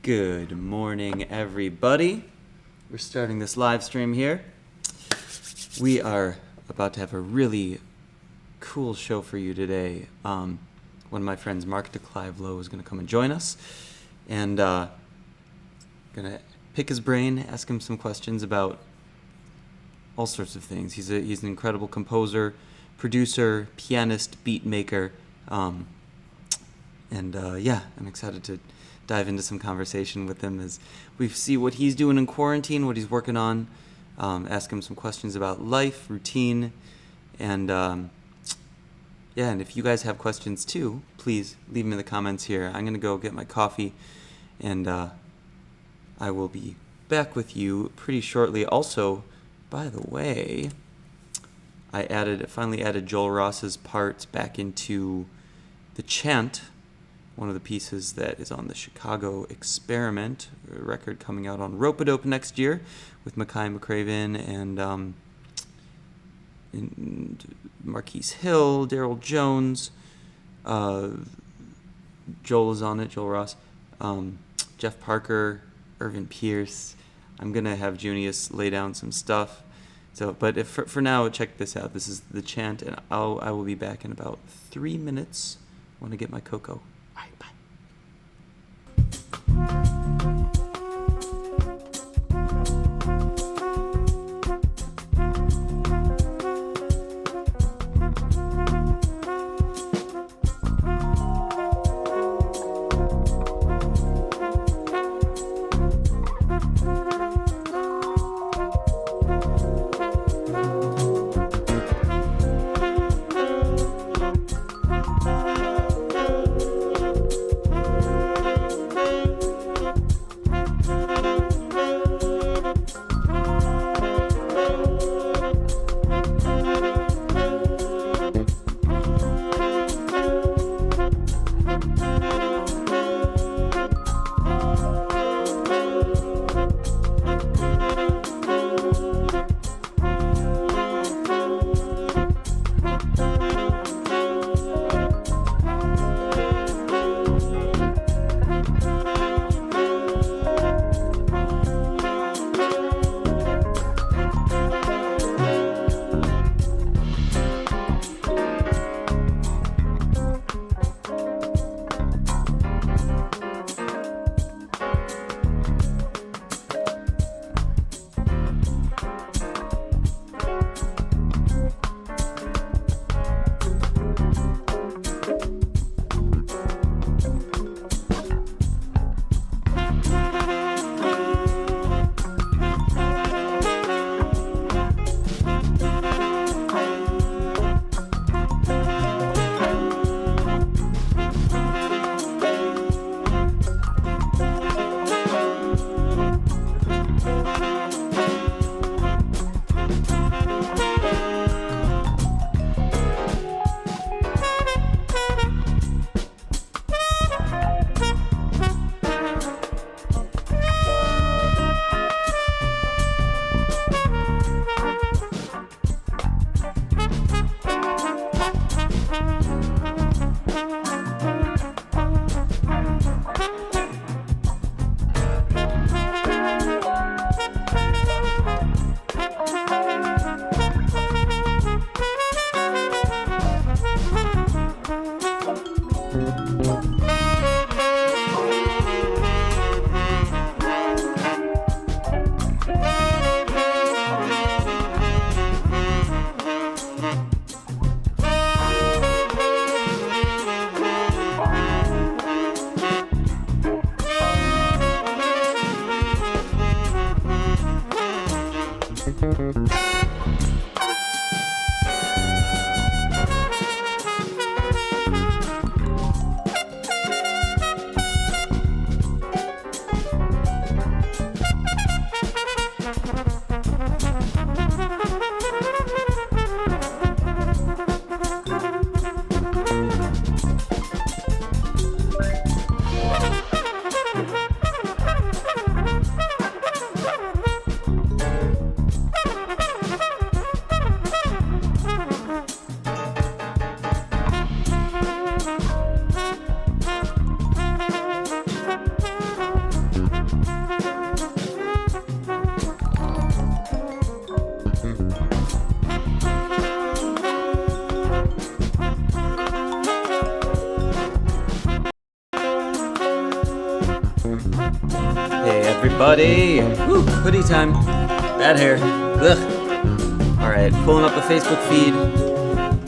Good morning, everybody. We're starting this live stream here. We are about to have a really cool show for you today. One of my friends, Mark DeClive Lowe, is going to come and join us, and going to pick his brain, ask him some questions about all sorts of things. He's an incredible composer, producer, pianist, beat maker, I'm excited to dive into some conversation with him as we see what he's doing in quarantine, what he's working on, ask him some questions about life, routine, and if you guys have questions too, please leave them in the comments here. I'm going to go get my coffee, and I will be back with you pretty shortly. Also, by the way, I finally added Joel Ross's parts back into The Chant, one of the pieces that is on the Chicago Experiment, a record coming out on Rope-A-Dope next year with Mackay McCraven and Marquise Hill, Daryl Jones. Joel is on it, Joel Ross. Jeff Parker, Irvin Pierce. I'm going to have Junius lay down some stuff. But for now, check this out. This is The Chant, and I will be back in about 3 minutes when I get my cocoa. All right, bye. Hey everybody! Woo, hoodie time. Bad hair. Ugh. Alright, pulling up the Facebook feed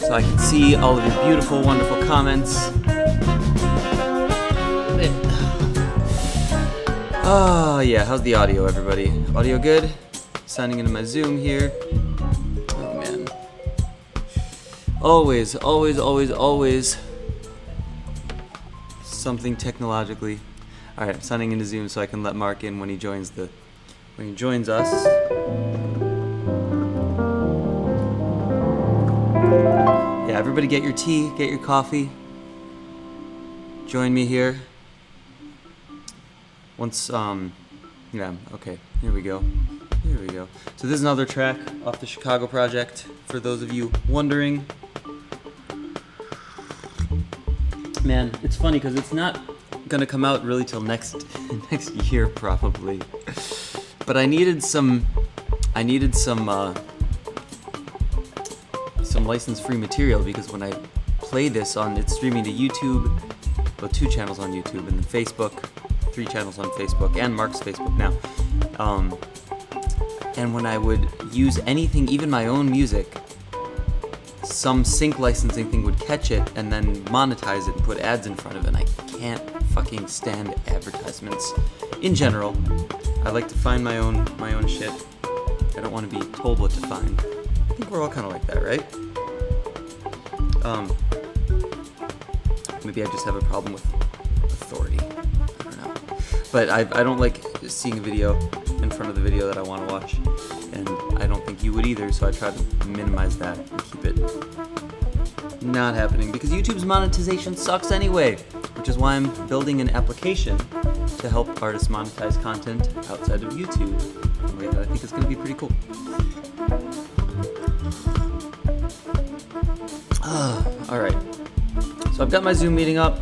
so I can see all of your beautiful, wonderful comments. Oh yeah, how's the audio, everybody? Audio good? Signing into my Zoom here. Oh man. Always something technologically. Alright, I'm signing into Zoom so I can let Mark in when he joins us. Yeah, everybody get your tea, get your coffee. Join me here. Once, yeah, okay, here we go. So this is another track off the Chicago project, for those of you wondering. Man, it's funny because it's not gonna come out really till next year probably. But I needed some license-free material because when I play this it's streaming to YouTube, well, 2 channels on YouTube, and then Facebook, 3 channels on Facebook, and Mark's Facebook now. And when I would use anything, even my own music, some sync licensing thing would catch it and then monetize it and put ads in front of it, and I can't fucking stand advertisements. In general, I like to find my own shit. I don't want to be told what to find. I think we're all kind of like that, right? Maybe I just have a problem with authority. I don't know. But I don't like seeing a video in front of the video that I want to watch, and I don't think you would either, so I try to minimize that and keep it not happening, because YouTube's monetization sucks anyway, which is why I'm building an application to help artists monetize content outside of YouTube. I think it's going to be pretty cool. Alright, so I've got my Zoom meeting up.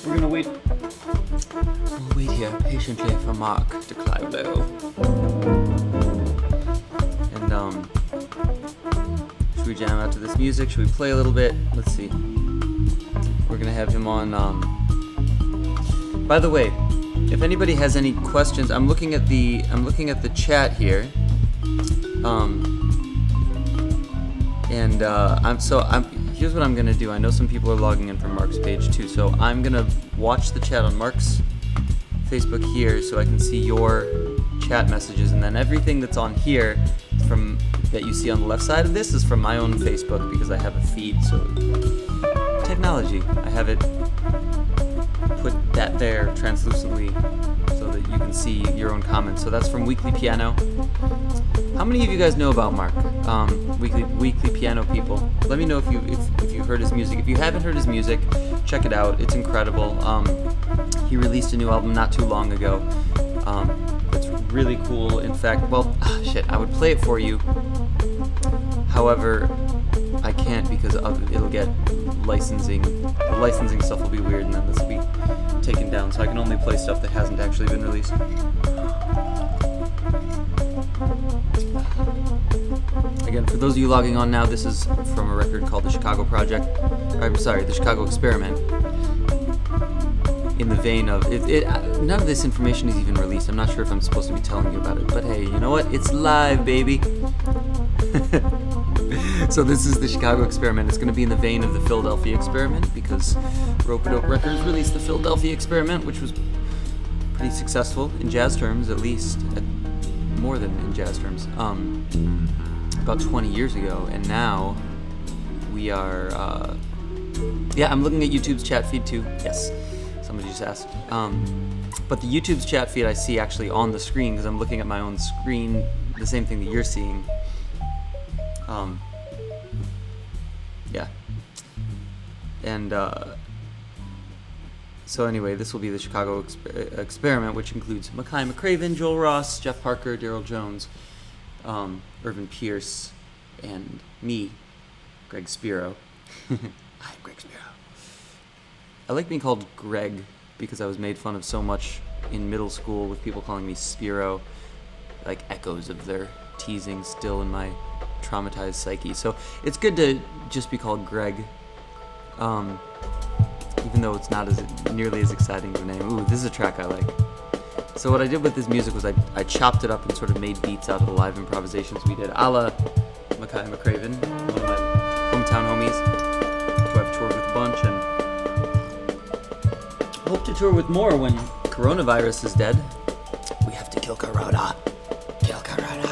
We're going to wait. We'll wait here patiently for Mark to climb low. And, should we jam out to this music? Should we play a little bit? Let's see. We're going to have him on, By the way, if anybody has any questions, I'm looking at the chat here. Here's what I'm gonna do. I know some people are logging in from Mark's page too, so I'm gonna watch the chat on Mark's Facebook here so I can see your chat messages, and then everything that's on here that you see on the left side of this is from my own Facebook, because I have a feed. So technology, I have it put that there translucently so that you can see your own comments. So that's from Weekly Piano. How many of you guys know about Mark? Weekly Piano people. Let me know if you've heard his music. If you haven't heard his music, check it out. It's incredible. He released a new album not too long ago. It's really cool. In fact, I would play it for you. However, I can't because it'll get licensing. The licensing stuff will be weird, and then this will be taken down. So I can only play stuff that hasn't actually been released. Again, for those of you logging on now, this is from a record called The Chicago Project. The Chicago Experiment. In the vein of none of this information is even released. I'm not sure if I'm supposed to be telling you about it, but hey, you know what? It's live, baby. So this is The Chicago Experiment. It's going to be in the vein of the Philadelphia Experiment, because Rope-a-Dope Records released the Philadelphia Experiment, which was pretty successful in jazz terms, at least, more than in jazz terms, about 20 years ago. And now we are, I'm looking at YouTube's chat feed too. Yes, somebody just asked. But the YouTube's chat feed I see actually on the screen, because I'm looking at my own screen, the same thing that you're seeing. Yeah. And so anyway, this will be the Chicago Experiment, which includes Mackay McCraven, Joel Ross, Jeff Parker, Daryl Jones, Irvin Pierce, and me, Greg Spiro. I'm Greg Spiro. I like being called Greg because I was made fun of so much in middle school with people calling me Spiro, like echoes of their teasing still in my traumatized psyche. So it's good to just be called Greg, even though it's not nearly as exciting of a name. Ooh, this is a track I like. So what I did with this music was I chopped it up and sort of made beats out of the live improvisations we did, a la Mackay McCraven, one of my hometown homies, who I've toured with a bunch, and hope to tour with more when coronavirus is dead. We have to kill Corona. Kill Corona.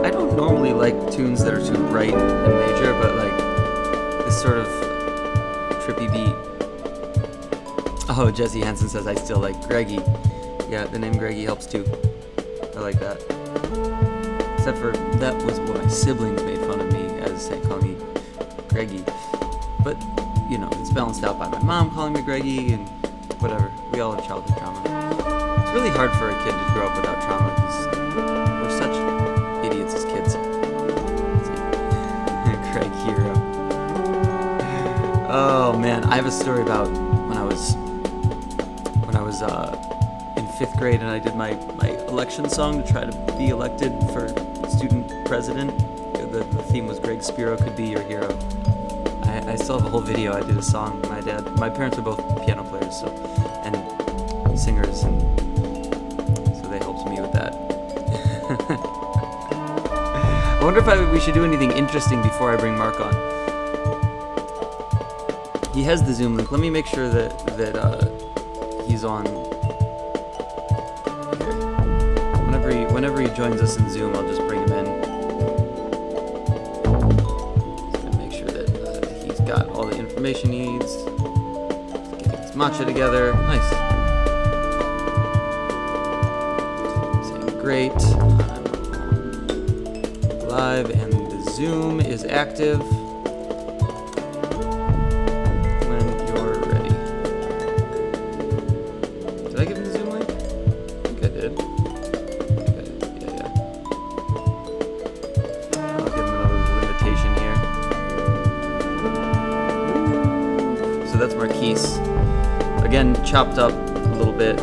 I don't normally like tunes that are too bright and major, but like this sort of trippy beat. Oh, Jesse Hansen says I still like Greggy. Yeah, the name Greggy helps too. I like that. Except for that was what my siblings made fun of me as calling me Greggy. But, you know, it's balanced out by my mom calling me Greggy and whatever. We all have childhood trauma. It's really hard for a kid to grow up without trauma because we're such idiots as kids. Craig Hero. Oh man, I have a story about when I was in 5th grade and I did my election song to try to be elected for student president. The theme was Greg Spiro could be your hero. I still have a whole video. I did a song. My parents are both piano players, and singers, and so they helped me with that. I wonder if we should do anything interesting before I bring Mark on. He has the Zoom link. Let me make sure that he's on. Whenever he joins us in Zoom, I'll just bring him in. Just gonna make sure that he's got all the information he needs. Getting his matcha together. Nice. Saying great. I'm live and the Zoom is active. When you're ready. Did I give him the Zoom link? I think I did. That's Marquise. Again, chopped up a little bit.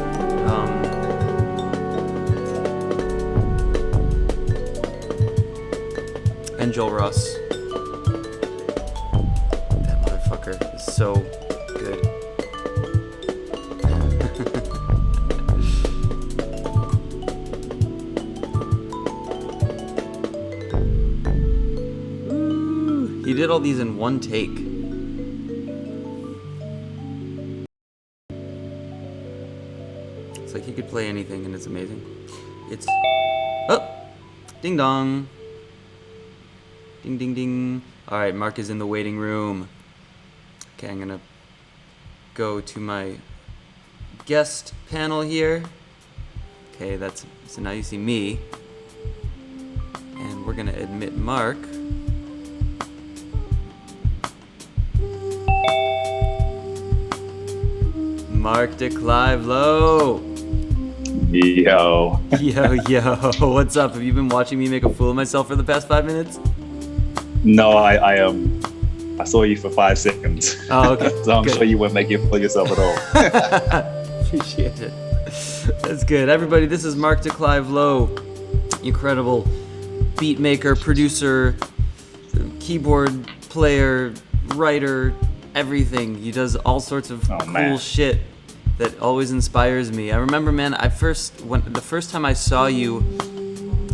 And Joel Ross. That motherfucker is so good. Ooh, he did all these in one take. It's like he could play anything and it's amazing. It's... Oh! Ding dong! Ding ding ding. Alright, Mark is in the waiting room. Okay, I'm gonna go to my guest panel here. Okay, so now you see me. And we're gonna admit Mark. Mark DeClive Lowe. Yo. Yo. What's up? Have you been watching me make a fool of myself for the past 5 minutes? No, I saw you for 5 seconds. Oh, okay. So I'm good. sure you wouldn't make you fool of yourself at all. Appreciate it. That's good. Everybody, this is Mark DeClive Lowe. Incredible beat maker, producer, keyboard player, writer, everything. He does all sorts of cool shit that always inspires me. I remember, man, the first time I saw you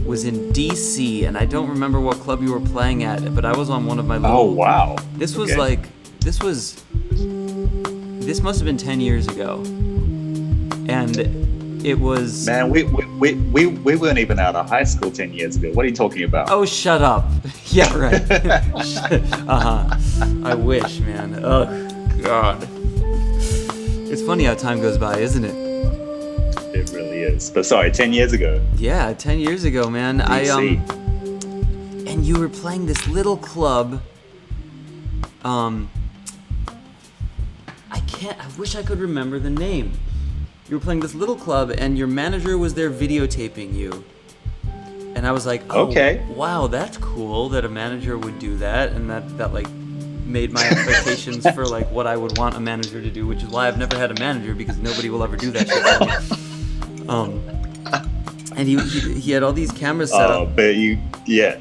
was in DC, and I don't remember what club you were playing at, but I was on one of my little... Oh, wow. This was this must have been 10 years ago. And it was... Man, we weren't even out of high school 10 years ago. What are you talking about? Oh, shut up. Yeah, right. I wish, man. Oh, God. It's funny how time goes by, isn't it? It really is. But sorry, 10 years ago. Yeah, 10 years ago, man. DC. And you were playing this little club. I wish I could remember the name. You were playing this little club, and your manager was there videotaping you. And I was like, oh, okay. Wow, that's cool that a manager would do that, and that like made my expectations for like what I would want a manager to do, which is why I've never had a manager, because nobody will ever do that shit for me. And he had all these cameras set up. But yeah.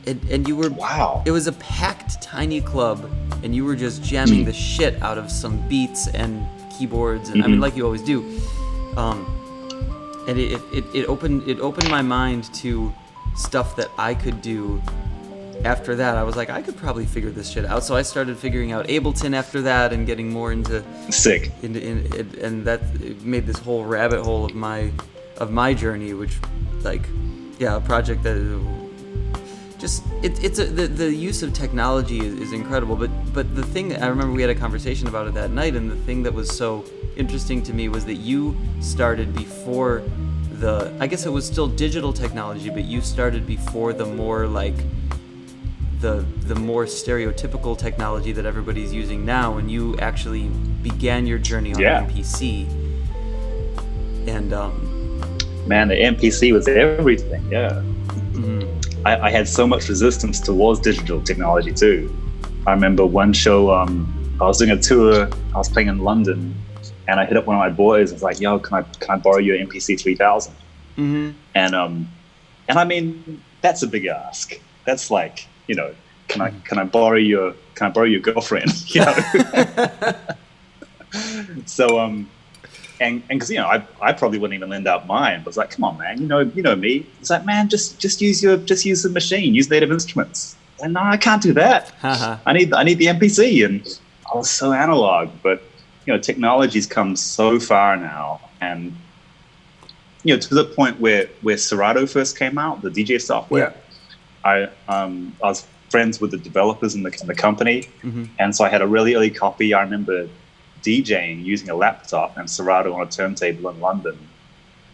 and you were Wow. It was a packed tiny club, and you were just jamming the shit out of some beats and keyboards, and I mean, like you always do. And it opened my mind to stuff that I could do. After that, I was like, I could probably figure this shit out. So I started figuring out Ableton after that, and getting more into Sick. and that made this whole rabbit hole of my journey, which, like, yeah, a project that just the use of technology is incredible. But the thing that I remember, we had a conversation about it that night, and the thing that was so interesting to me was that you started before I guess it was still digital technology, but you started before the more like the more stereotypical technology that everybody's using now, and you actually began your journey on Yeah. MPC. And Man, the MPC was everything. Yeah. I had so much resistance towards digital technology too. I remember one show, I was doing a tour, I was playing in London, and I hit up one of my boys. I was like, "Yo, can I borrow your MPC 3000?" And I mean, that's a big ask. That's like, you know, can I borrow your girlfriend? You know. So and because, you know, I probably wouldn't even lend out mine, but it's like, come on, man, you know me. It's like, man, just use the machine, use Native Instruments. And no, I can't do that. I need the MPC. And I was so analog, but you know, technology's come so far now, and you know, to the point where Serato first came out, the DJ software. I was friends with the developers in the company, and so I had a really early copy. I remember DJing using a laptop and Serato on a turntable in London,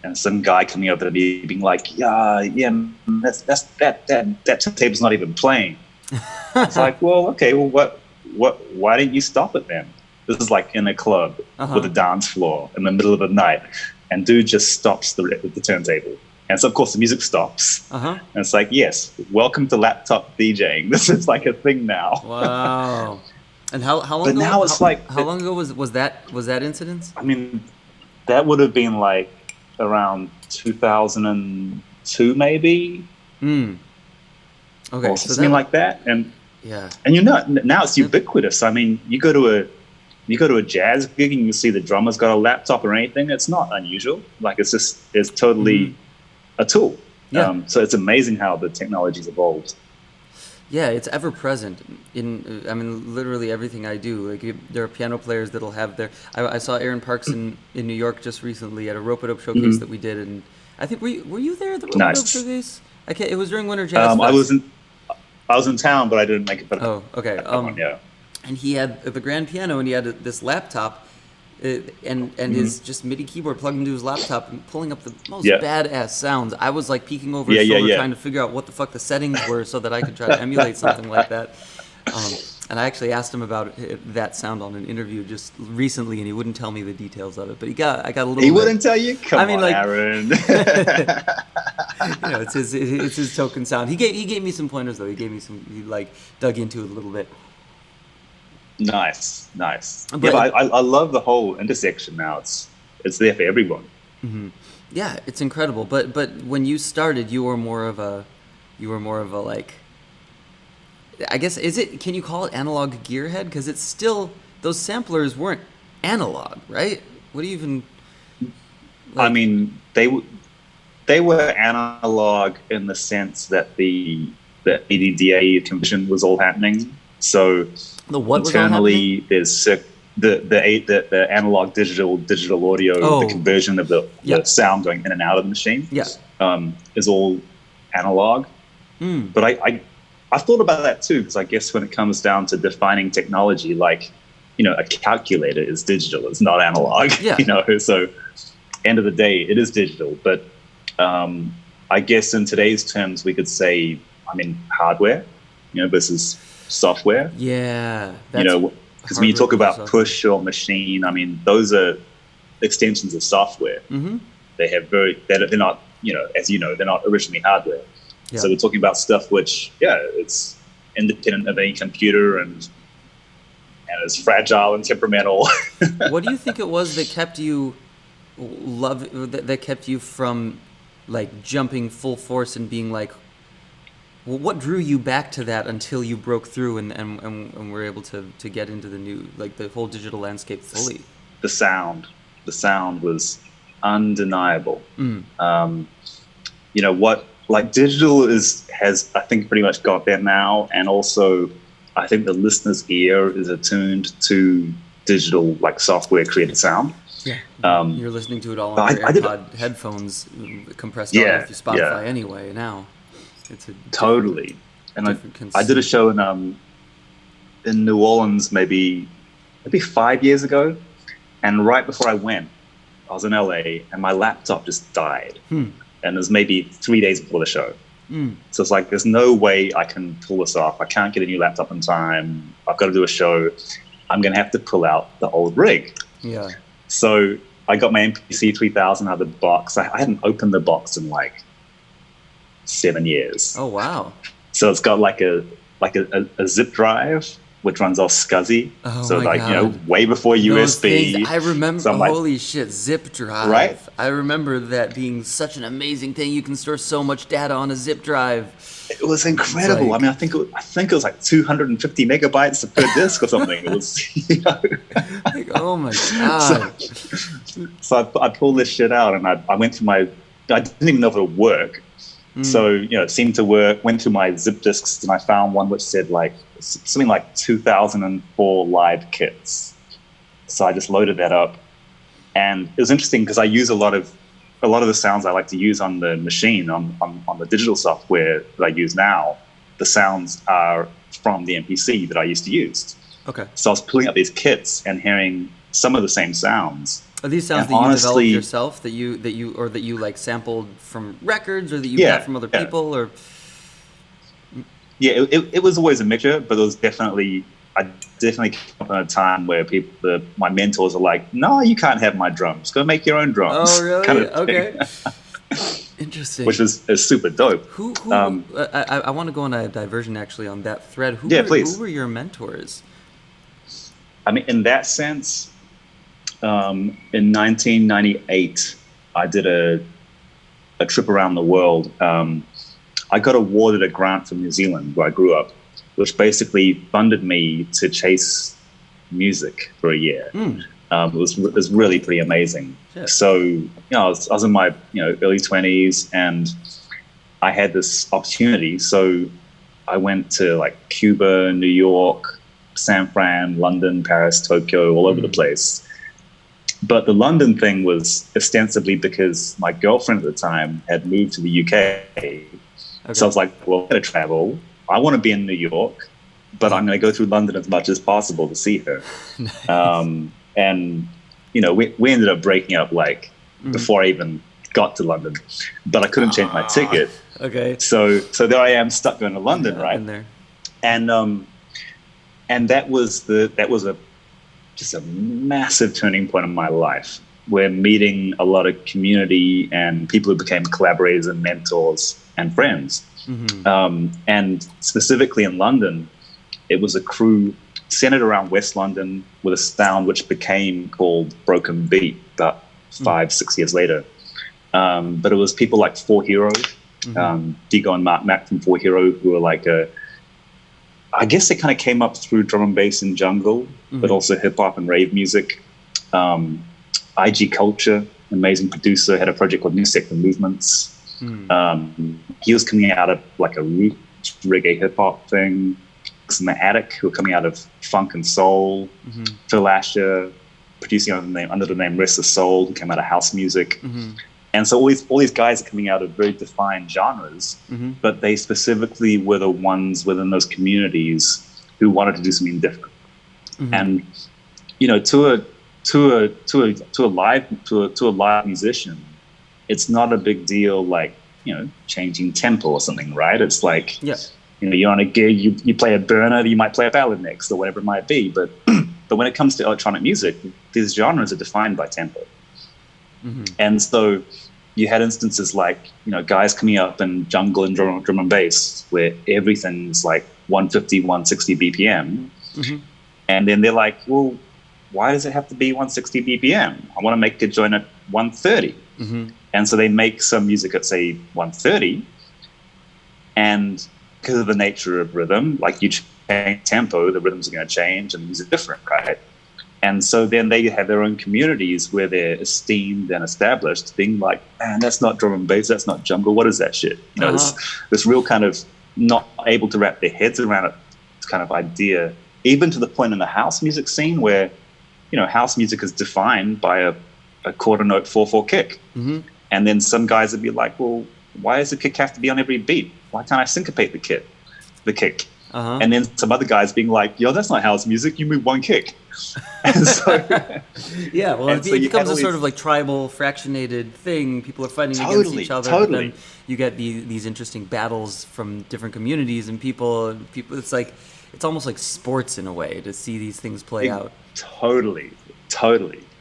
and some guy coming over to me being like, "Yeah, that turntable's not even playing." It's like, well, okay, well, why didn't you stop it then? This is like in a club with a dance floor in the middle of the night, and dude just stops the turntable. And so, of course, the music stops. And it's like, yes, welcome to laptop DJing. This is like a thing now. Wow. And how long But ago? now it's how long ago was that incident? I mean, that would have been like around 2002, maybe. Okay, Or something like that. And yeah. and you know, now it's ubiquitous. I mean, you go to a jazz gig and you see the drummer's got a laptop or anything. It's not unusual. Like, it's totally a tool. Yeah. So it's amazing how the technology's evolved. Yeah, it's ever present in. I mean, literally everything I do. Like, there are piano players that'll have their. I saw Aaron Parks in New York just recently at a Rope-a-Dope showcase that we did, and I think were you there at the Rope-a-Dope showcase? It was during Winter Jazz Fest. I was in town, but I didn't make it. But oh, okay. Yeah. And he had the grand piano, and he had this laptop, and his just MIDI keyboard plugged into his laptop and pulling up the most badass sounds. I was like peeking over his shoulder trying to figure out what the fuck the settings were so that I could try to emulate something like that. And I actually asked him about that sound on an interview just recently, and he wouldn't tell me the details of it. But I got a little. He wouldn't tell you. Come on, like, Aaron. You know, it's his token sound. He gave me some pointers though. He like dug into it a little bit. Nice. But I love the whole intersection now. It's there for everyone. Yeah, it's incredible. But when you started, you were more of a like, I guess, can you call it analog gearhead? Because it's still, those samplers weren't analog, right? What do you even? Like, I mean, they were analog in the sense that the EDDA conversion was all happening. So the what internally, there's the analog digital audio, the conversion of the sound going in and out of the machine, is all analog. But I've thought about that too, because I guess when it comes down to defining technology, like, you know, a calculator is digital, it's not analog. You know, so end of the day, it is digital. But I guess in today's terms, we could say, I mean, hardware, you know, versus software. Yeah. You know, because when you talk about push or machine, I mean, those are extensions of software. They have they're not, you know, as you know, they're not originally hardware. So we're talking about stuff which, it's independent of any computer and is fragile and temperamental. What do you think it was that kept you that kept you from like jumping full force and being like, Well, what drew you back to that until you broke through and were able to get into the new, like the whole digital landscape fully? The sound was undeniable. You know what, like digital has I think pretty much got there now, and also I think the listener's ear is attuned to digital, like software created sound. Yeah, you're listening to it all on your AirPod headphones, compressed audio through Spotify anyway. Now, it's a totally. And I did a show in New Orleans maybe 5 years ago, and right before I went, I was in LA, and my laptop just died, and it was maybe 3 days before the show. So it's like, there's no way I can pull this off. I can't get a new laptop in time. I've got to do a show. I'm going to have to pull out the old rig. Yeah. So I got my MPC 3000 out of the box. I hadn't opened the box in like 7 years. Oh, wow. So it's got like a zip drive, which runs off SCSI. Oh, so my like, God. you know, way before USB. I remember, so holy shit, zip drive. Right? I remember that being such an amazing thing. You can store so much data on a zip drive. It was incredible. Like, I mean, I think it was like 250 megabytes per disc or something. It was, you know. Like, oh my God. So I pulled this shit out, and I went through I didn't even know if it would work. So, you know, it seemed to work. Went through my zip disks, and I found one which said like something like 2004 live kits. So I just loaded that up, and it was interesting because I use a lot of the sounds I like to use on the machine, on the digital software that I use now. The sounds are from the MPC that I used to use. Okay. So I was pulling up these kits and hearing some of the same sounds. Are these sounds that you developed yourself, that you like sampled from records, or that you got from other people, or? Yeah, it was always a mixture, but I definitely came up at a time where my mentors are like, "No, you can't have my drums. Go make your own drums." Oh, really? Kind of okay. Interesting. Which is super dope. Who I want to go on a diversion actually on that thread. Please. Who were your mentors? I mean, in that sense, in 1998, I did a trip around the world. I got awarded a grant from New Zealand, where I grew up, which basically funded me to chase music for a year. It was really pretty amazing. Shit. So, you know, I was in my early 20s, and I had this opportunity. So I went to like Cuba, New York, San Fran, London, Paris, Tokyo, all over the place. But the London thing was ostensibly because my girlfriend at the time had moved to the UK. Okay. So I was like, well, I'm going to travel. I want to be in New York, but I'm going to go through London as much as possible to see her. Nice. And, you know, we ended up breaking up like before I even got to London, but I couldn't change my ticket. Okay. So there I am, stuck going to London, right? In there. And that was just a massive turning point in my life, where meeting a lot of community and people who became collaborators and mentors and friends. And specifically in London, it was a crew centered around West London with a sound which became called Broken Beat about 5-6 years later. But it was people like Four Hero, Digo and Mark Mack from Four Hero, who were like I guess they kind of came up through drum and bass and jungle, but also hip hop and rave music. IG Culture, amazing producer, had a project called New Sector Movements. He was coming out of like a root reggae hip hop thing. In the Attic, who were coming out of funk and soul. Phil Asher, producing under the name Rest of Soul, who came out of house music. And so all these guys are coming out of very defined genres, but they specifically were the ones within those communities who wanted to do something different. And you know, to a live musician, it's not a big deal, like, you know, changing tempo or something, right? It's like, you know, you're on a gig, you play a burner, you might play a ballad next or whatever it might be. But when it comes to electronic music, these genres are defined by tempo. And so you had instances like, you know, guys coming up in jungle and drum and bass, where everything's like 150, 160 BPM. And then they're like, well, why does it have to be 160 BPM? I want to make a joint at 130. And so they make some music at, say, 130, and because of the nature of rhythm, like you change tempo, the rhythms are going to change and these are different, right? And so then they have their own communities where they're esteemed and established, being like, man, that's not drum and bass, that's not jungle, what is that shit? You know, this real kind of not able to wrap their heads around it kind of idea, even to the point in the house music scene where, you know, house music is defined by a quarter note 4/4 kick. Mm-hmm. And then some guys would be like, well, why does the kick have to be on every beat? Why can't I syncopate the kick? And then some other guys being like, yo, that's not house music, you move one kick. And so, yeah, well, it becomes a sort of like tribal, fractionated thing. People are fighting against each other. But then you get these interesting battles from different communities and people. It's like, it's almost like sports in a way to see these things play out. Totally.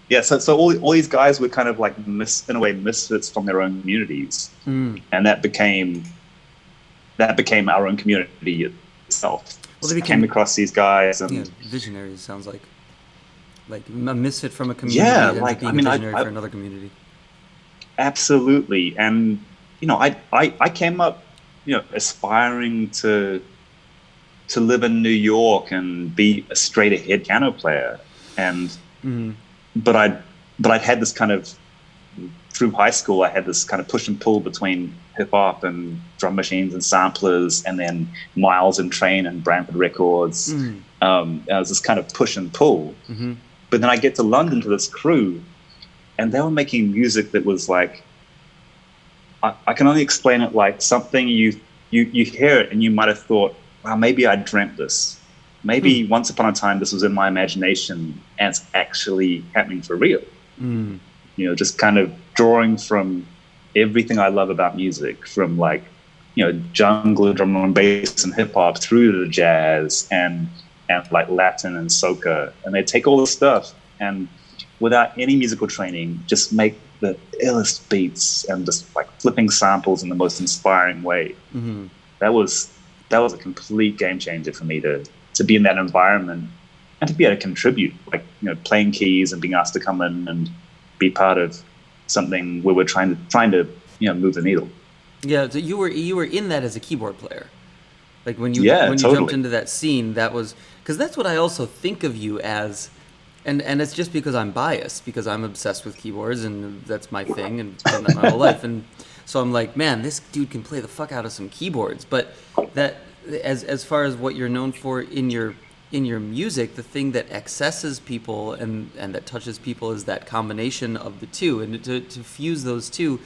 Yeah, so all these guys were kind of like misfits from their own communities, and that became our own community itself. Well, they came across these guys and visionaries. Sounds like a misfit from a community. Yeah, like being a visionary for another community. Absolutely, and you know, I came up, you know, aspiring to live in New York and be a straight ahead piano player, and but I'd had this kind of, through high school, I had this kind of push and pull between hip hop and drum machines and samplers, and then Miles and Train and Branford Records. It was this kind of push and pull. But then I get to London to this crew, and they were making music that was like, I can only explain it like something you hear it and you might have thought, wow, maybe I dreamt this. Maybe once upon a time this was in my imagination and it's actually happening for real. You know, just kind of drawing from everything I love about music, from like, you know, jungle, drum and bass and hip hop through to the jazz and like Latin and soca. And they take all this stuff and without any musical training, just make the illest beats and just like flipping samples in the most inspiring way. That was a complete game changer for me to be in that environment and to be able to contribute, like, you know, playing keys and being asked to come in and be part of something where we're trying to you know, move the needle. Yeah, so you were in that as a keyboard player, like when you jumped into that scene. That was because that's what I also think of you as, and it's just because I'm biased because I'm obsessed with keyboards and that's my thing and done that my whole life, and so I'm like, man, this dude can play the fuck out of some keyboards. But that as far as what you're known for in your music, the thing that accesses people and that touches people is that combination of the two, and to fuse those two.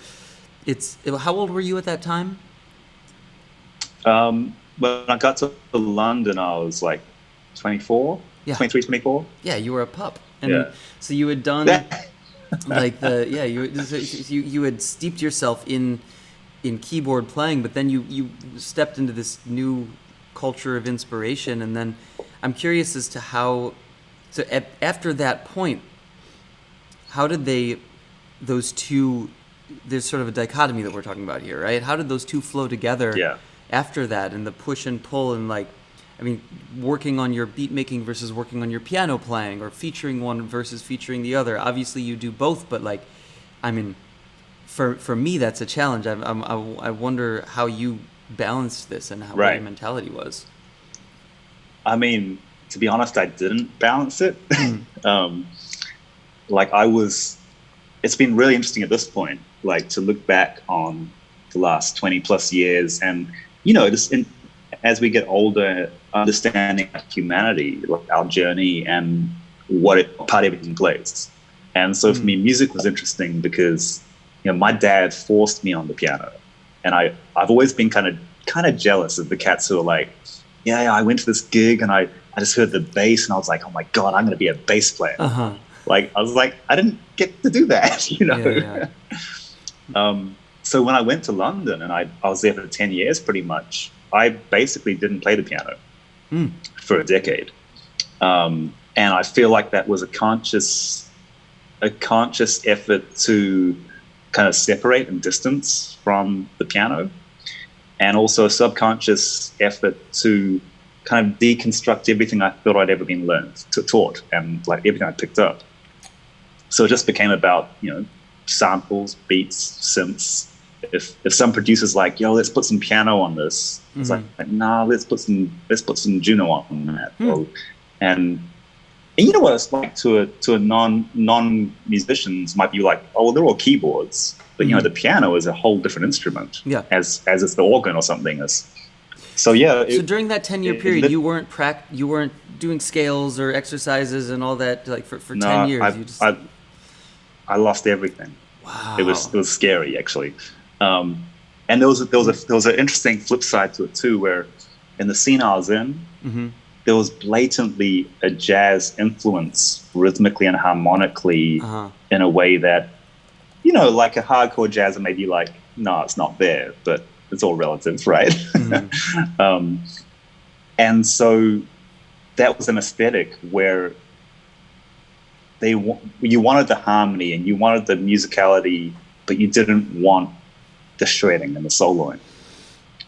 How old were you at that time? When I got to London, I was like 24, 23, 24. Yeah, you were a pup, and so you had done like you had steeped yourself in keyboard playing, but then you stepped into this new culture of inspiration, and then I'm curious as to how. So after that point, how did those two? There's sort of a dichotomy that we're talking about here, right? How did those two flow together after that, and the push and pull, and like, I mean, working on your beat making versus working on your piano playing, or featuring one versus featuring the other. Obviously, you do both, but like, I mean, for me, that's a challenge. I wonder how you balanced this and what your mentality was. I mean, to be honest, I didn't balance it. Like it's been really interesting at this point, like to look back on the last 20 plus years and, you know, just as we get older, understanding humanity, like our journey and what part everything plays. And so for me, music was interesting because, you know, my dad forced me on the piano, and I've always been kind of jealous of the cats who are like, yeah, I went to this gig and I just heard the bass and I was like, oh my God, I'm going to be a bass player. Like, I was like, I didn't get to do that, you know? So when I went to London and I was there for 10 years pretty much, I basically didn't play the piano for a decade. And I feel like that was a conscious effort to kind of separate and distance from the piano, and also a subconscious effort to kind of deconstruct everything I thought I'd ever been taught, and like everything I picked up. So it just became about, you know, samples, beats, synths, if some producer's like, yo, let's put some piano on this, it's like, nah, let's put some Juno on that. And you know what it's like to a non musicians might be like, oh, well, they're all keyboards, but you know, the piano is a whole different instrument. Yeah. As it's the organ or something. So yeah. So during that 10-year period, you weren't doing scales or exercises and all that, like for 10 years. I lost everything. Wow. It was scary, actually. And there was an interesting flip side to it too, where in the scene I was in, there was blatantly a jazz influence rhythmically and harmonically in a way that, you know, like a hardcore jazzer may be like, no, it's not there, but it's all relative, right? And so that was an aesthetic where you wanted the harmony and you wanted the musicality, but you didn't want the shredding and the soloing.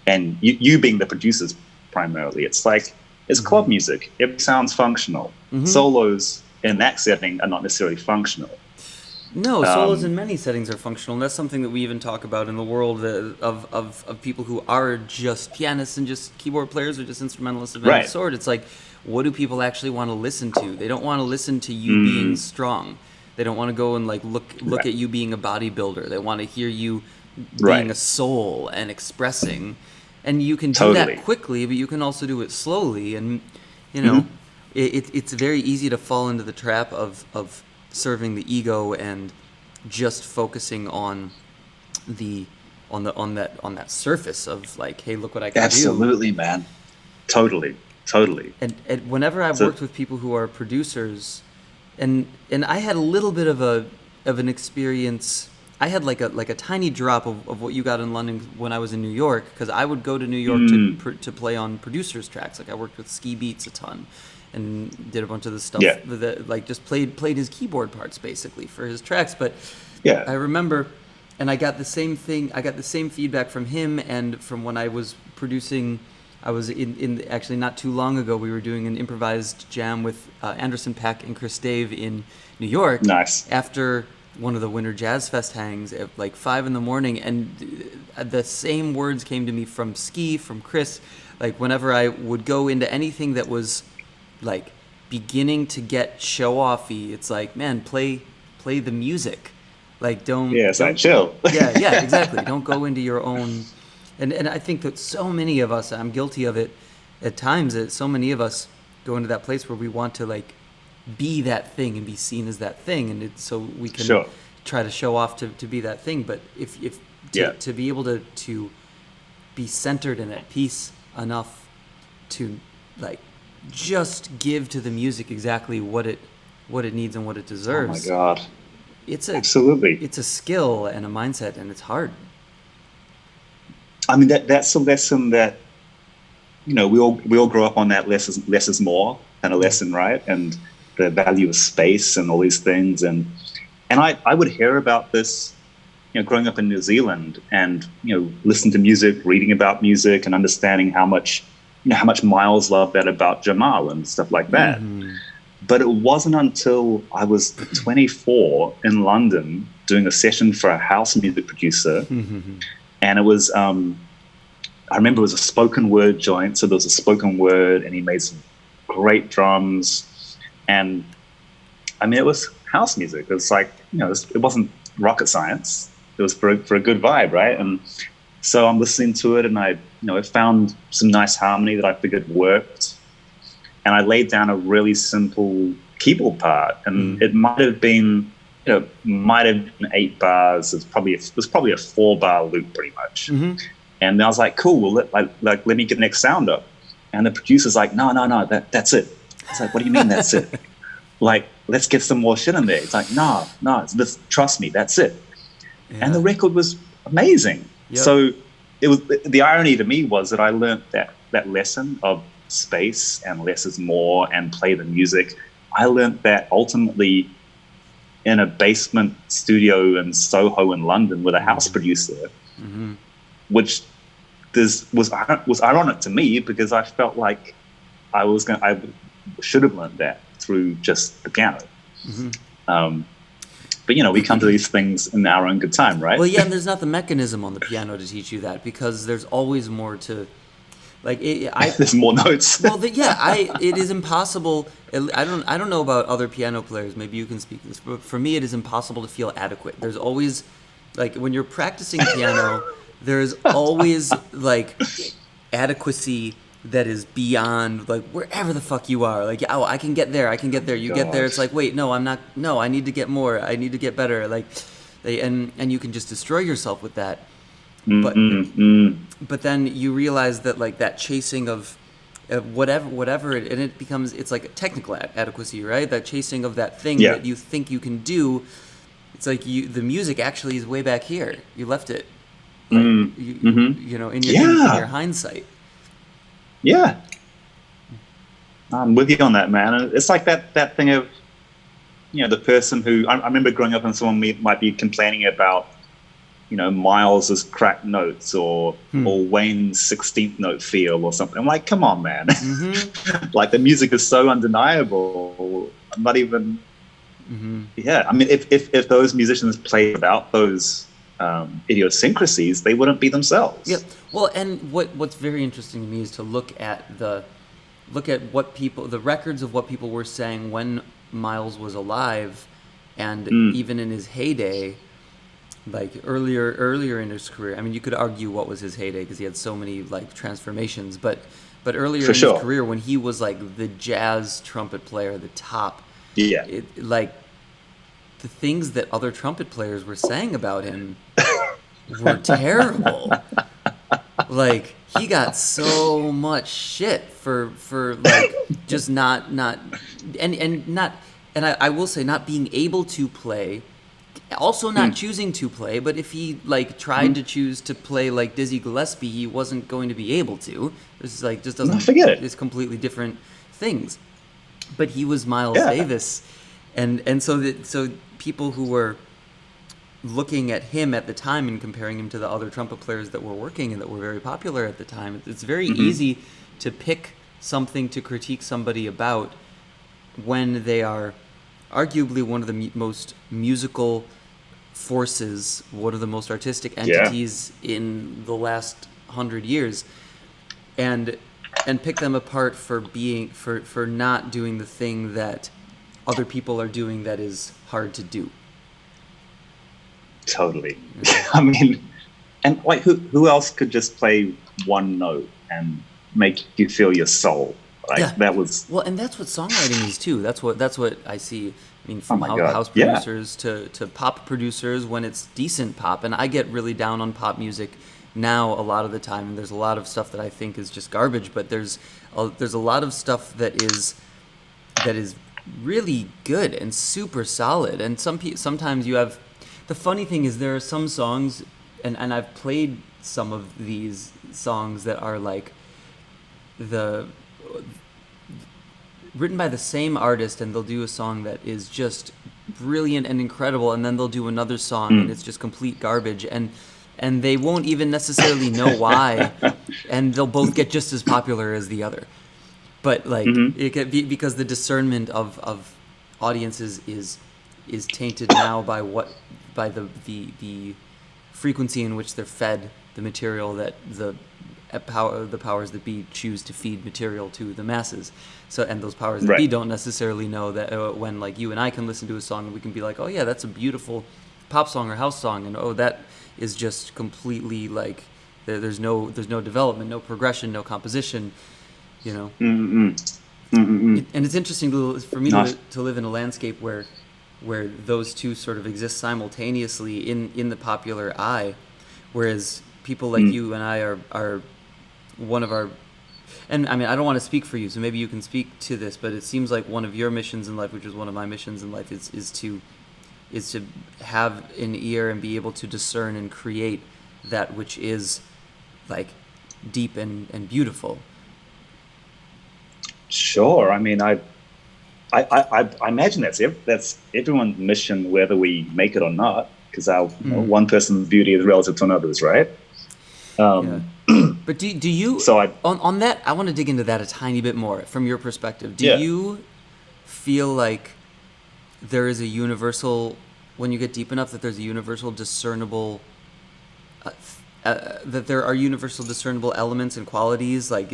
And you being the producers primarily, it's like, it's club music. It sounds functional. Solos in that setting are not necessarily functional. No, solos in many settings are functional, and that's something that we even talk about in the world of people who are just pianists and just keyboard players or just instrumentalists of any sort. It's like, what do people actually want to listen to? They don't want to listen to you being strong. They don't want to go and like look at you being a bodybuilder. They want to hear you being a soul and expressing. And you can do that quickly, but you can also do it slowly. And you know, it's very easy to fall into the trap of serving the ego and just focusing on that surface of like, hey, look what I can do. Absolutely, man. Totally. And whenever I've worked with people who are producers, and I had a little bit of an experience. I had like a tiny drop of what you got in London when I was in New York, because I would go to New York to play on producers' tracks. Like I worked with Ski Beats a ton, and did a bunch of the stuff that like just played his keyboard parts basically for his tracks. But I remember, and I got the same thing. I got the same feedback from him and from when I was producing. I was in actually not too long ago. We were doing an improvised jam with Anderson .Paak and Chris Dave in New York. Nice. After one of the Winter Jazz Fest hangs at like 5 a.m, and the same words came to me from Ski, from Chris. Like whenever I would go into anything that was like beginning to get show-offy, it's like, man, play the music. Like don't chill. yeah, exactly. Don't go into your own. And I think that so many of us, I'm guilty of it at times, that so many of us go into that place where we want to like be that thing and be seen as that thing, and so we can try to show off to be that thing. But if to be able to be centered and at peace enough to like just give to the music exactly what it needs and what it deserves. Oh my God. Absolutely. It's a skill and a mindset, and it's hard. I mean, that's a lesson that, you know, we all grow up on, that less is more kind of lesson, right? And the value of space and all these things. And I would hear about this, you know, growing up in New Zealand, and, you know, listen to music, reading about music, and understanding how much Miles loved that about Jamal and stuff like that. But it wasn't until I was 24 in London doing a session for a house music producer. And it was, I remember it was a spoken word joint. So there was a spoken word, and he made some great drums. And I mean, it was house music. It was like, you know, it wasn't rocket science. It was for a good vibe, right? And so I'm listening to it, and I found some nice harmony that I figured worked. And I laid down a really simple keyboard part, and it might have been 8 bars. It was probably a 4-bar loop, pretty much. And I was like, cool. Well, let me get the next sound up. And the producer's like, no, that's it. It's like, what do you mean that's it? Like, let's get some more shit in there. It's like, no, trust me, that's it. And the record was amazing. So it was, the irony to me was that I learned that lesson of space and less is more, and play the music. I learned that ultimately in a basement studio in Soho in London with a house producer, which was ironic to me, because I felt like I should have learned that through just the piano. But we come to these things in our own good time, right? Well, yeah, and there's not the mechanism on the piano to teach you that, because there's always more to, like, There's more notes. well, it is impossible. I don't know about other piano players. Maybe you can speak to this, but for me, it is impossible to feel adequate. There's always, like, when you're practicing piano, there's always like adequacy that is beyond, like, wherever the fuck you are. Like, oh, I can get there. You get there. It's like, wait, no, I'm not. No, I need to get more. I need to get better. Like, and you can just destroy yourself with that. But then you realize that, like, that chasing of whatever it, and it becomes, it's like a technical adequacy, right? That chasing of that thing that you think you can do. It's like the music actually is way back here. You left it, like, in your hindsight. Yeah, I'm with you on that, man. It's like that thing of, the person who I remember growing up and someone might be complaining about, Miles's cracked notes or Wayne's 16th note feel or something. I'm like, come on, man. Like, the music is so undeniable. I'm not even. Yeah, I mean, if those musicians played without those idiosyncrasies, they wouldn't be themselves. Yeah. Well, and what's very interesting to me is to look at the records of what people were saying when Miles was alive, and even in his heyday, like earlier in his career. I mean, you could argue what was his heyday because he had so many, like, transformations, but earlier in his career, when he was, like, the jazz trumpet player, the top. Yeah. Like, the things that other trumpet players were saying about him were terrible. Like, he got so much shit for like, just not and I will say, not being able to play, also not choosing to play. But if he, like, tried to choose to play like Dizzy Gillespie, he wasn't going to be able to. It's like, just doesn't. Forget it. It's completely different things. But he was Miles Davis, and so people who were looking at him at the time and comparing him to the other trumpet players that were working and that were very popular at the time, it's very easy to pick something to critique somebody about when they are arguably one of the most musical forces, one of the most artistic entities in the last 100 years, and pick them apart for not doing the thing that other people are doing that is hard to do. Totally. I mean, and, like, who else could just play one note and make you feel your soul? Like, that was. Well, and that's what songwriting is too. That's what I see. I mean, from house producers to pop producers, when it's decent pop. And I get really down on pop music now a lot of the time. And there's a lot of stuff that I think is just garbage. But there's a lot of stuff that is really good and super solid. And sometimes you have. The funny thing is, there are some songs, and I've played some of these songs that are like written by the same artist, and they'll do a song that is just brilliant and incredible, and then they'll do another song and it's just complete garbage, and they won't even necessarily know why, and they'll both get just as popular as the other. But, like, it can be because the discernment of audiences is tainted now by the frequency in which they're fed the material that the powers that be choose to feed material to the masses. So, and those powers that be don't necessarily know that when, like, you and I can listen to a song and we can be like, oh yeah, that's a beautiful pop song or house song, and oh, that is just completely, like, there's no development, no progression, no composition, you know. And it's interesting for me to live in a landscape where those two sort of exist simultaneously in the popular eye, whereas people like you and I are one of our, and I mean, I don't want to speak for you, so maybe you can speak to this, but it seems like one of your missions in life, which is one of my missions in life, is to have an ear and be able to discern and create that which is, like, deep and beautiful. Sure. I mean, I imagine that's everyone's mission, whether we make it or not, because one person's beauty is relative to another's, right? But do you? So on that, I want to dig into that a tiny bit more from your perspective. Do you feel like there is a universal when you get deep enough that there's a universal discernible that there are universal discernible elements and qualities, like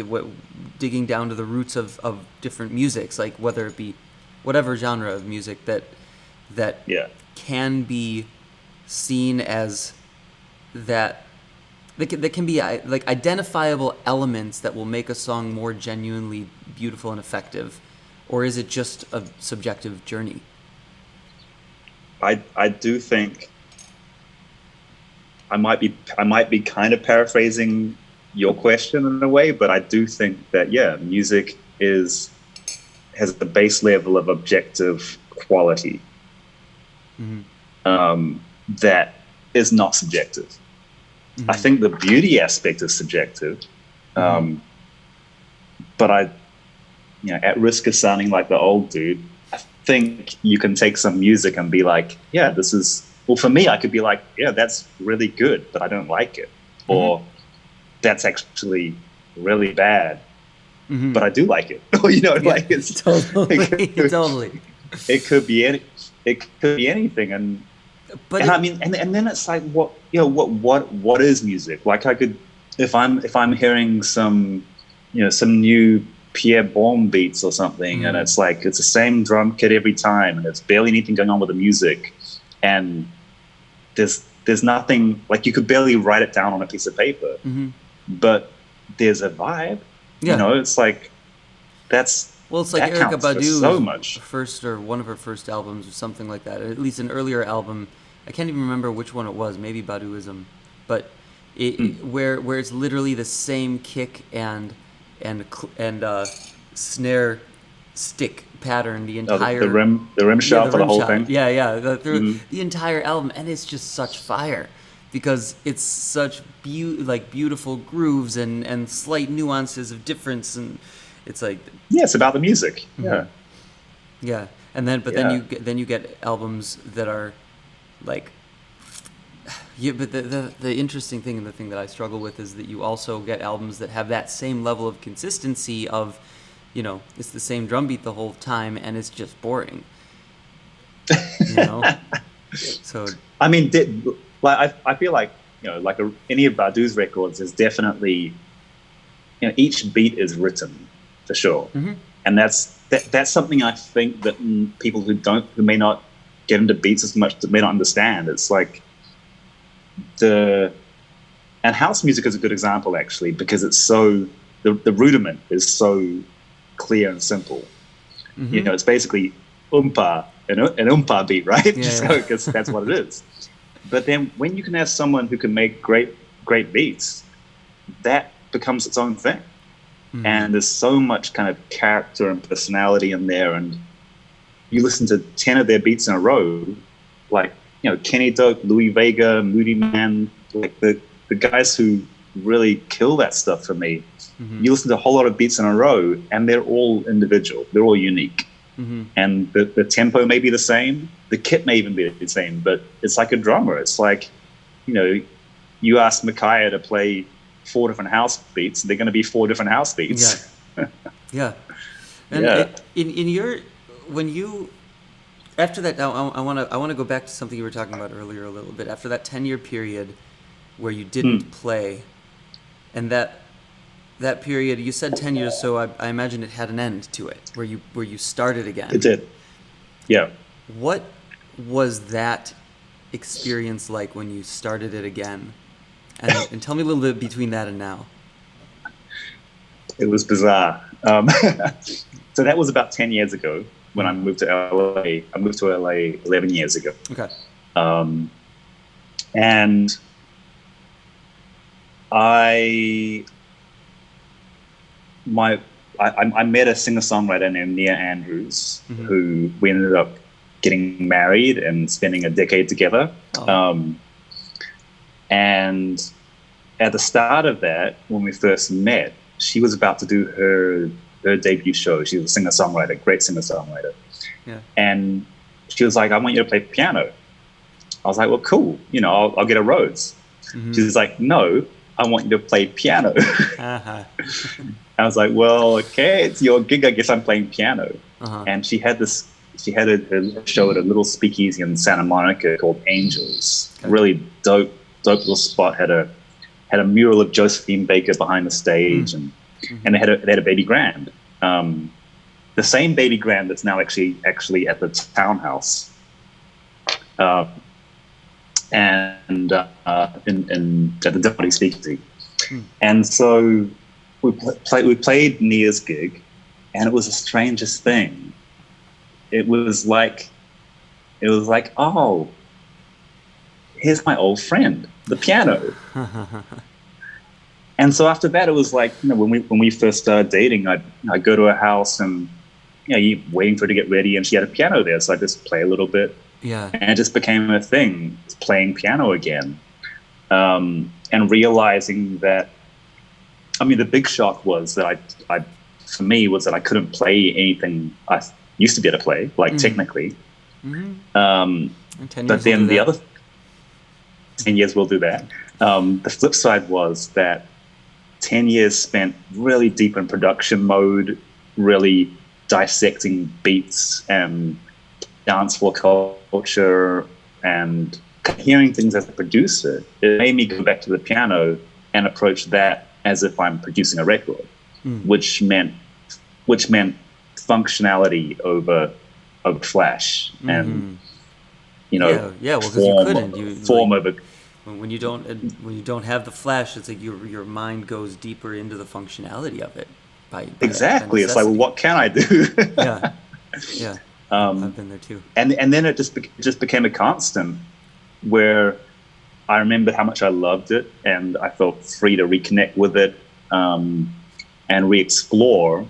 digging down to the roots of different musics, like whether it be whatever genre of music that can be seen as that can be like identifiable elements that will make a song more genuinely beautiful and effective, or is it just a subjective journey? I do think I might be kind of paraphrasing your question in a way, but I do think that music has the base level of objective quality that is not subjective. I think the beauty aspect is subjective, but at risk of sounding like the old dude, I think you can take some music and be like, this is. Well, for me, I could be like, that's really good, but I don't like it. Or that's actually really bad, but I do like it. Like it's totally. It could be anything. And then it's like, what is music? Like I could, if I'm hearing some new Pierre Bourne beats or something, and it's like, it's the same drum kit every time, and there's barely anything going on with the music. And there's nothing, like you could barely write it down on a piece of paper, but there's a vibe. It's like it's like Erykah Badu so much. First or one of her first albums or something like that, or at least an earlier album. I can't even remember which one it was. Maybe Baduism, but where it's literally the same kick and snare stick pattern the entire the rim shot for the whole thing. The entire album, and it's just such fire because it's such beautiful grooves and slight nuances of difference, and it's like it's about the music. And then you get albums that are like but the interesting thing, and the thing that I struggle with, is that you also get albums that have that same level of consistency of it's the same drum beat the whole time, and it's just boring. So I mean, I feel like any of Badu's records is definitely each beat is written for sure, and that's something I think that people who may not get into beats as much may not understand. It's like and house music is a good example actually, because it's so the rudiment is so clear and simple. It's basically oompa, an oompa beat, right? Because that's what it is. But then when you can have someone who can make great beats, that becomes its own thing. And there's so much kind of character and personality in there. And you listen to 10 of their beats in a row, like Kenny Dope, Louis Vega, Moody Man, like the guys who really kill that stuff for me. You listen to a whole lot of beats in a row, and they're all individual. They're all unique. And the tempo may be the same. The kit may even be the same, but it's like a drummer. It's like, you ask Micaiah to play 4 different house beats, they're going to be 4 different house beats. And when you, after that, I want to go back to something you were talking about earlier a little bit. After that 10-year period where you didn't play, and that period, you said 10 years, so I imagine it had an end to it, where you started again. It did. Yeah. What was that experience like when you started it again? And tell me a little bit between that and now. It was bizarre. So that was about 10 years ago when I moved to LA. I moved to LA 11 years ago. Okay. And I met a singer-songwriter named Nia Andrews, who we ended up getting married and spending a decade together. And at the start of that, when we first met, she was about to do her debut show. She was a singer-songwriter, great singer-songwriter. Yeah. And she was like, I want you to play piano. I was like, well, cool. I'll get a Rhodes. She was like, no, I want you to play piano. I was like, well, okay, it's your gig. I guess I'm playing piano. And she had this she had a show at a little speakeasy in Santa Monica called Angels. Okay. Really dope little spot. Had a mural of Josephine Baker behind the stage, and they had a baby grand. The same baby grand that's now actually at the townhouse, and at the Deputy Speakeasy. And so we played Nia's gig, and it was the strangest thing. It was like, oh, here's my old friend, the piano. And so after that, it was like, when we first started dating, I'd go to her house and, you waiting for her to get ready, and she had a piano there, so I just play a little bit. Yeah. And it just became a thing, playing piano again. And realizing that, the big shock was that for me, was that I couldn't play anything I used to be able to play, technically. And 10 but years then will do the that. other 10 years will do that. The flip side was that 10 years spent really deep in production mode, really dissecting beats and dance floor culture and hearing things as a producer. It made me go back to the piano and approach that as if I'm producing a record, which meant functionality over flash, and well, because you couldn't. Form over. When you don't have the flash, it's like your mind goes deeper into the functionality of it. By Exactly. It's like, well, what can I do? Yeah. I've been there too. And then it just became a constant where I remember how much I loved it, and I felt free to reconnect with it, and re-explore.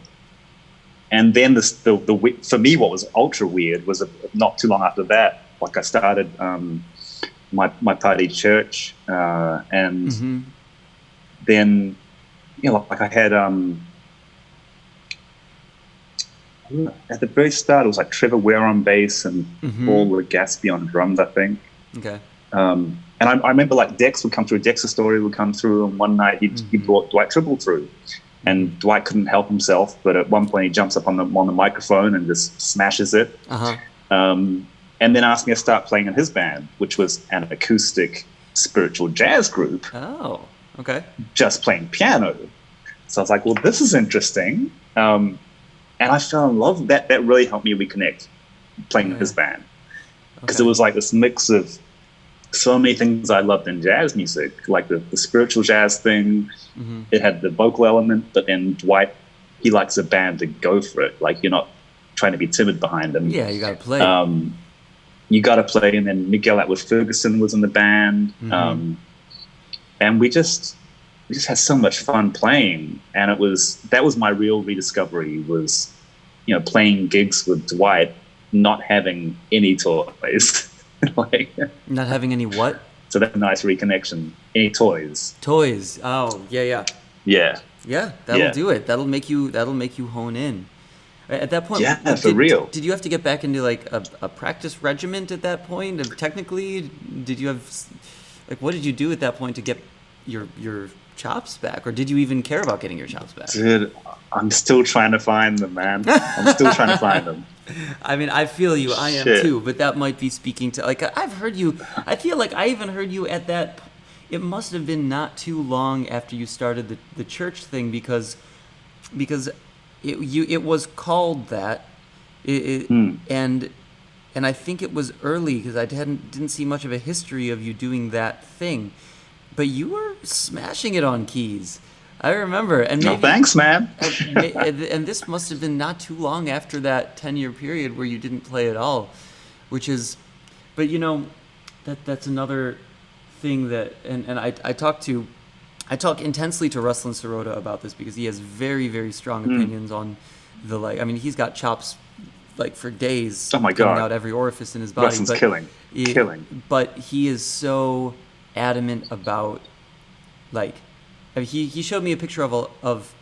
And then for me, what was ultra weird was not too long after that, I started my party church, and then I had at the very start it was like Trevor Ware on bass and Paul Legaspi on drums, I think. Okay. And I remember Dex would come through, Dexter Story would come through, and one night he brought Dwight Tribble through. And Dwight couldn't help himself, but at one point he jumps up on the microphone and just smashes it. And then asked me to start playing in his band, which was an acoustic spiritual jazz group. Oh, okay. Just playing piano. So I was like, well, this is interesting. And I fell in love with that. That really helped me reconnect playing in his band. Because it was like this mix of so many things I loved in jazz music, like the spiritual jazz thing. It had the vocal element, but then Dwight, he likes a band to go for it. Like, you're not trying to be timid behind him. Yeah, you got to play. You got to play. And then Miguel Atwood Ferguson was in the band. And we just had so much fun playing. And that was my real rediscovery, was, playing gigs with Dwight, not having any toys. Not having any what? So that's a nice reconnection. Any toys? Toys. Oh, yeah. Yeah. Yeah, that'll do it. That'll make you hone in. At that point, for real. Did you have to get back into a practice regiment at that point? And technically, did you have what did you do at that point to get your chops back, or did you even care about getting your chops back? Dude, I'm still trying to find them, man. I'm still trying to find them. I mean, I feel you. I am too. But that might be speaking to I've heard you. I feel like I even heard you at that. It must have been not too long after you started the church thing, because it was called that. And I think it was early, because I didn't see much of a history of you doing that thing. But you were smashing it on keys. I remember. And maybe, thanks, man. and this must have been not too long after that 10-year period where you didn't play at all, but that's another thing that, and I talk intensely to Ruslan Sirota about this, because he has very, very strong opinions on he's got chops for days. Oh my God. Coming out every orifice in his body. Ruslan's killing. But he is so adamant about he showed me a picture of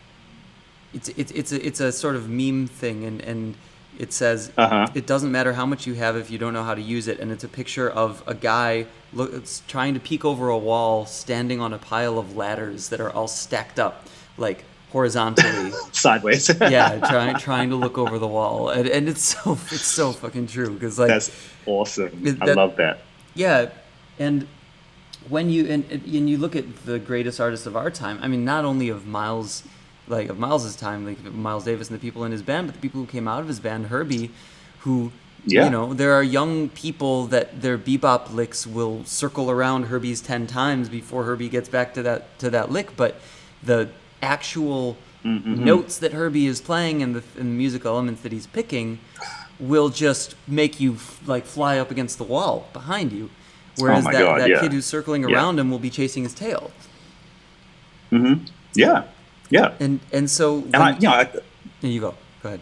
it's a sort of meme thing, and it says it doesn't matter how much you have if you don't know how to use it, and it's a picture of a guy trying to peek over a wall, standing on a pile of ladders that are all stacked up horizontally. Sideways. Yeah, trying to look over the wall, and it's so fucking true because like That's awesome. I that- love that. yeah, and when you and you look at the greatest artists of our time, I mean, not only of Miles, like of Miles's time, like Miles Davis and the people in his band, but the people who came out of his band, Herbie, who, Yeah. you know, there are young people that their bebop licks will circle around Herbie's 10 times before Herbie gets back to that lick, but the actual notes that Herbie is playing and the music elements that he's picking will just make you like fly up against the wall behind you. Whereas my that God, yeah. kid who's circling Yeah. around him will be chasing his tail. Yeah. Yeah. And so And I, there you go ahead.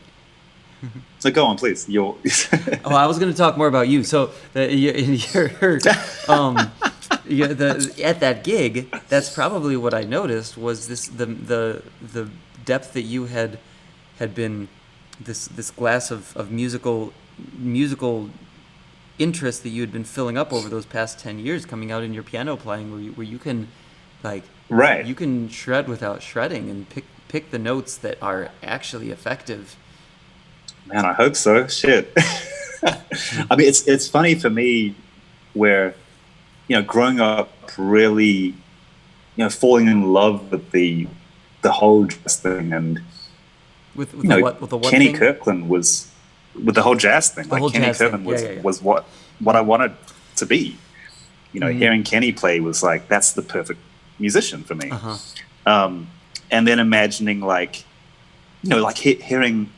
so go on, please. You're Oh, I was going to talk more about you. So at that gig, that's probably what I noticed was the depth that you had been this glass of musical interest that you had been filling up over those past 10 years coming out in your piano playing where you can like right. you can shred without shredding and pick the notes that are actually effective. Man, I hope so. Shit. I mean, it's funny for me where, you know, growing up really, you know, falling in love with the whole jazz thing and With you know, the what Kenny thing? Kirkland was with the whole jazz thing. The whole Kenny jazz thing. Kirkland Yeah. was what I wanted to be. You know, Mm-hmm. hearing Kenny play was like that's the perfect musician for me. Uh-huh. And then imagining like, you know, like hearing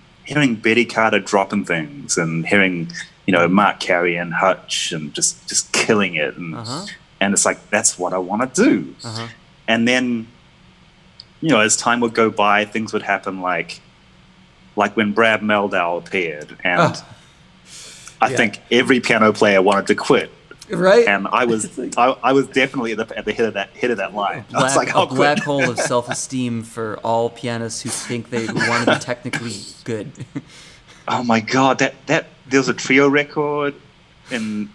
Betty Carter dropping things and hearing, you know, Mark Carey and Hutch and just killing it and Uh-huh. and it's like that's what I want to do. Uh-huh. And then, you know, as time would go by, things would happen like when Brad Meldau appeared, and I Yeah. think every piano player wanted to quit. Right? And I was It's like- I was definitely at the head of that line. I was like, a I'll black quit. hole of self-esteem for all pianists who think they want to be technically good. Oh my god, that there was a trio record in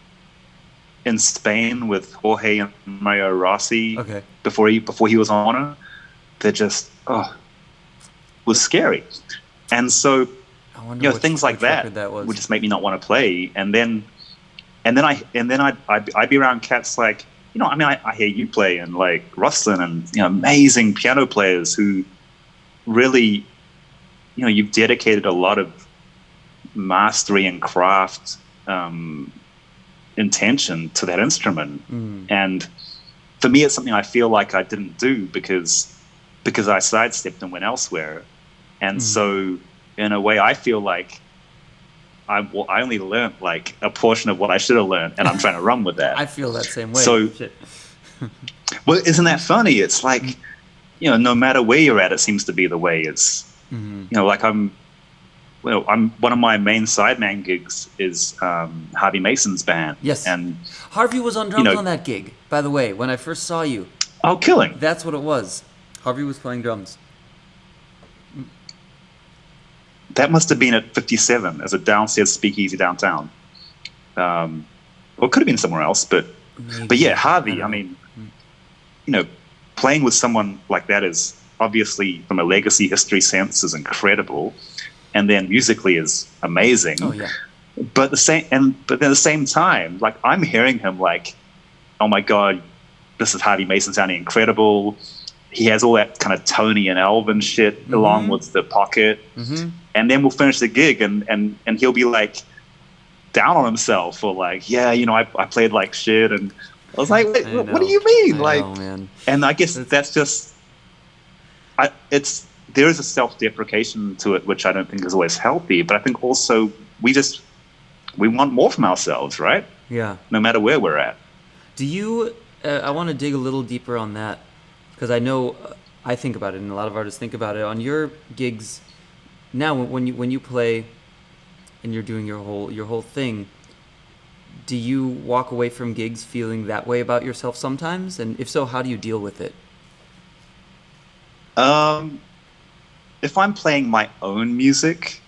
Spain with Jorge and Mario Rossi Okay. before he was on it. That just was scary. And so, I wonder you know, which- things like which record that was. would just make me not want to play. And then I'd be around cats like, you know, I mean, I hear you play and like Rustlin and, you know, amazing piano players who really, you know, you've dedicated a lot of mastery and craft intention to that instrument. And for me, it's something I feel like I didn't do because I sidestepped and went elsewhere. And so in a way, I feel like I only learned like a portion of what I should have learned, and I'm trying to run with that. I feel that same way. So- Shit. Well, isn't that funny? It's like, you know, no matter where you're at, it seems to be the way. It's, you know, like I'm one of my main sideman gigs is Harvey Mason's band. Yes. And Harvey was on drums know- on that gig, by the way, when I first saw you. oh, killing. That's what it was. Harvey was playing drums. That must have been at 57 as a downstairs speakeasy downtown. Or it could have been somewhere else, but yeah, Harvey, I mean, you know, playing with someone like that is obviously from a legacy history sense is incredible. And then musically is amazing. Oh yeah. But at the same time, like I'm hearing him like, oh my God, this is Harvey Mason sounding incredible. He has all that kind of Tony and Elvin shit along with the pocket. And then we'll finish the gig and he'll be like down on himself or like, yeah, you know, I played like shit. And I was like, wait, I what know. do you mean? I Like, know, man. and I guess that's just, there is a self-deprecation to it, which I don't think is always healthy. But I think also we want more from ourselves, right? Yeah. No matter where we're at. Do you? I want to dig a little deeper on that because I know I think about it, and a lot of artists think about it. On your gigs now, when you play and you're doing your whole thing, do you walk away from gigs feeling that way about yourself sometimes? And if so, how do you deal with it? If I'm playing my own music,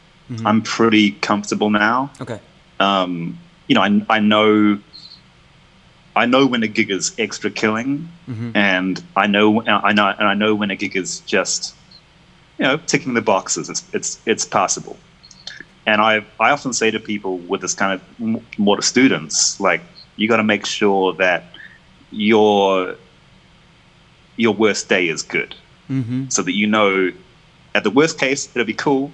I'm pretty comfortable now. Okay. You know, I know when a gig is extra killing, and I know when a gig is just ticking the boxes. It's passable. And I often say to people with this kind of more to students, like, you got to make sure that your worst day is good, so that at the worst case it'll be cool,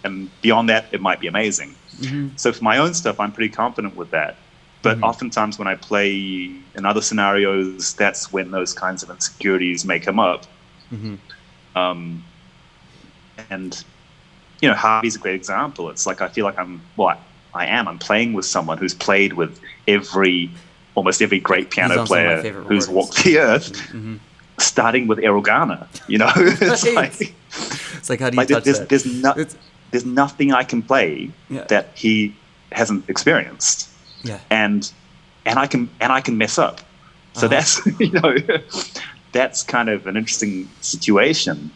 and beyond that it might be amazing. So for my own stuff, I'm pretty confident with that. But oftentimes when I play in other scenarios, that's when those kinds of insecurities may come up. And Harvey's a great example. It's like I feel like I'm playing with someone who's played with almost every great piano player who's walked the earth, starting with Errol Garner. It's like, how do you touch that? There's nothing I can play that he hasn't experienced. Yeah. And I can mess up. So that's that's kind of an interesting situation.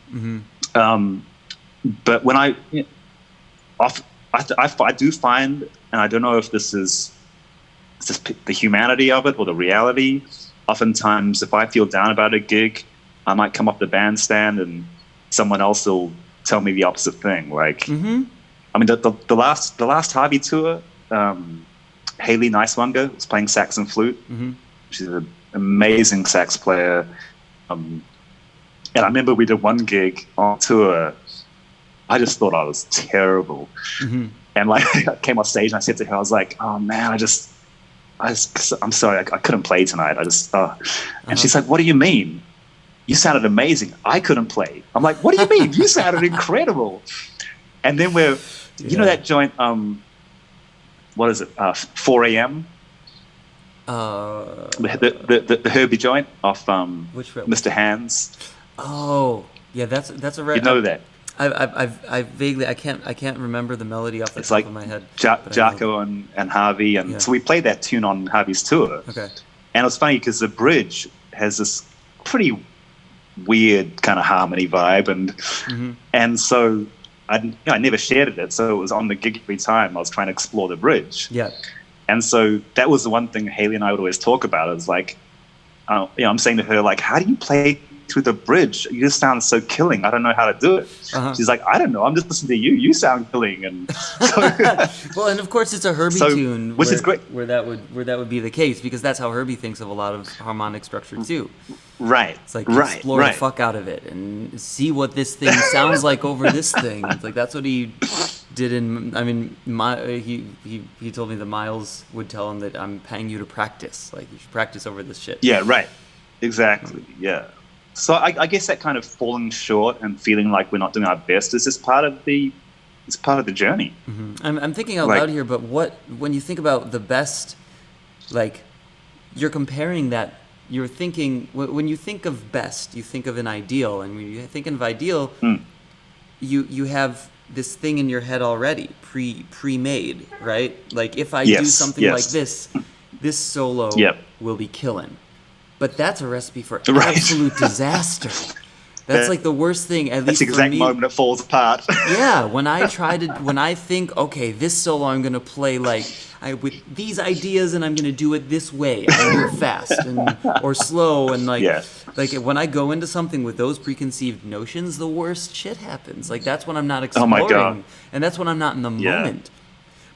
But when I do find, and I don't know if this is just the humanity of it or the reality, oftentimes if I feel down about a gig, I might come off the bandstand and someone else will tell me the opposite thing. Like, I mean, the last Harvey tour, Haley Neiswanger was playing sax and flute. She's an amazing sax player. And I remember we did one gig on tour. I just thought I was terrible. And like, I came off stage and I said to her, I was like, oh man, I'm sorry, I couldn't play tonight. And she's like, what do you mean? You sounded amazing. I couldn't play. I'm like, what do you mean? You sounded incredible. And then you know that joint, what is it? 4 a.m. The Herbie joint off Mr. Hands. Oh, yeah, that's a you know that. I vaguely I can't remember the melody off the top of my head. Jaco and Harvey, and so we played that tune on Harvey's tour. Okay. And it was funny because the bridge has this pretty weird kind of harmony vibe, and so I never shared it, so it was on the gig every time I was trying to explore the bridge. Yeah. And so that was the one thing Haley and I would always talk about. It was like, I'm saying to her, like, how do you play through the bridge? You just sound so killing. I don't know how to do it. She's like, I don't know. I'm just listening to you. You sound killing. And so, well, and of course it's a Herbie tune, which is great. Where that would be the case, because that's how Herbie thinks of a lot of harmonic structure too. Right. It's like explore the fuck out of it and see what this thing sounds like over this thing. It's like that's what he did he told me that Miles would tell him that I'm paying you to practice. Like, you should practice over this shit. Yeah, right. Exactly. Yeah. So I guess that kind of falling short and feeling like we're not doing our best is just part of the journey. I'm thinking out loud here, but when you think about the best, like, you're comparing that. You're thinking, when you think of best, you think of an ideal, and when you think of ideal, you have this thing in your head already pre-made, right? Like, if I do something like this solo will be killing. But that's a recipe for absolute disaster. That's like the worst thing, at least for me. That's the exact moment it falls apart. Yeah, when I think, okay, this solo I'm going to play with these ideas, and I'm going to do it this way. I'm going to do it fast or slow, and like when I go into something with those preconceived notions, the worst shit happens. Like, that's when I'm not exploring, oh my God. And that's when I'm not in the moment.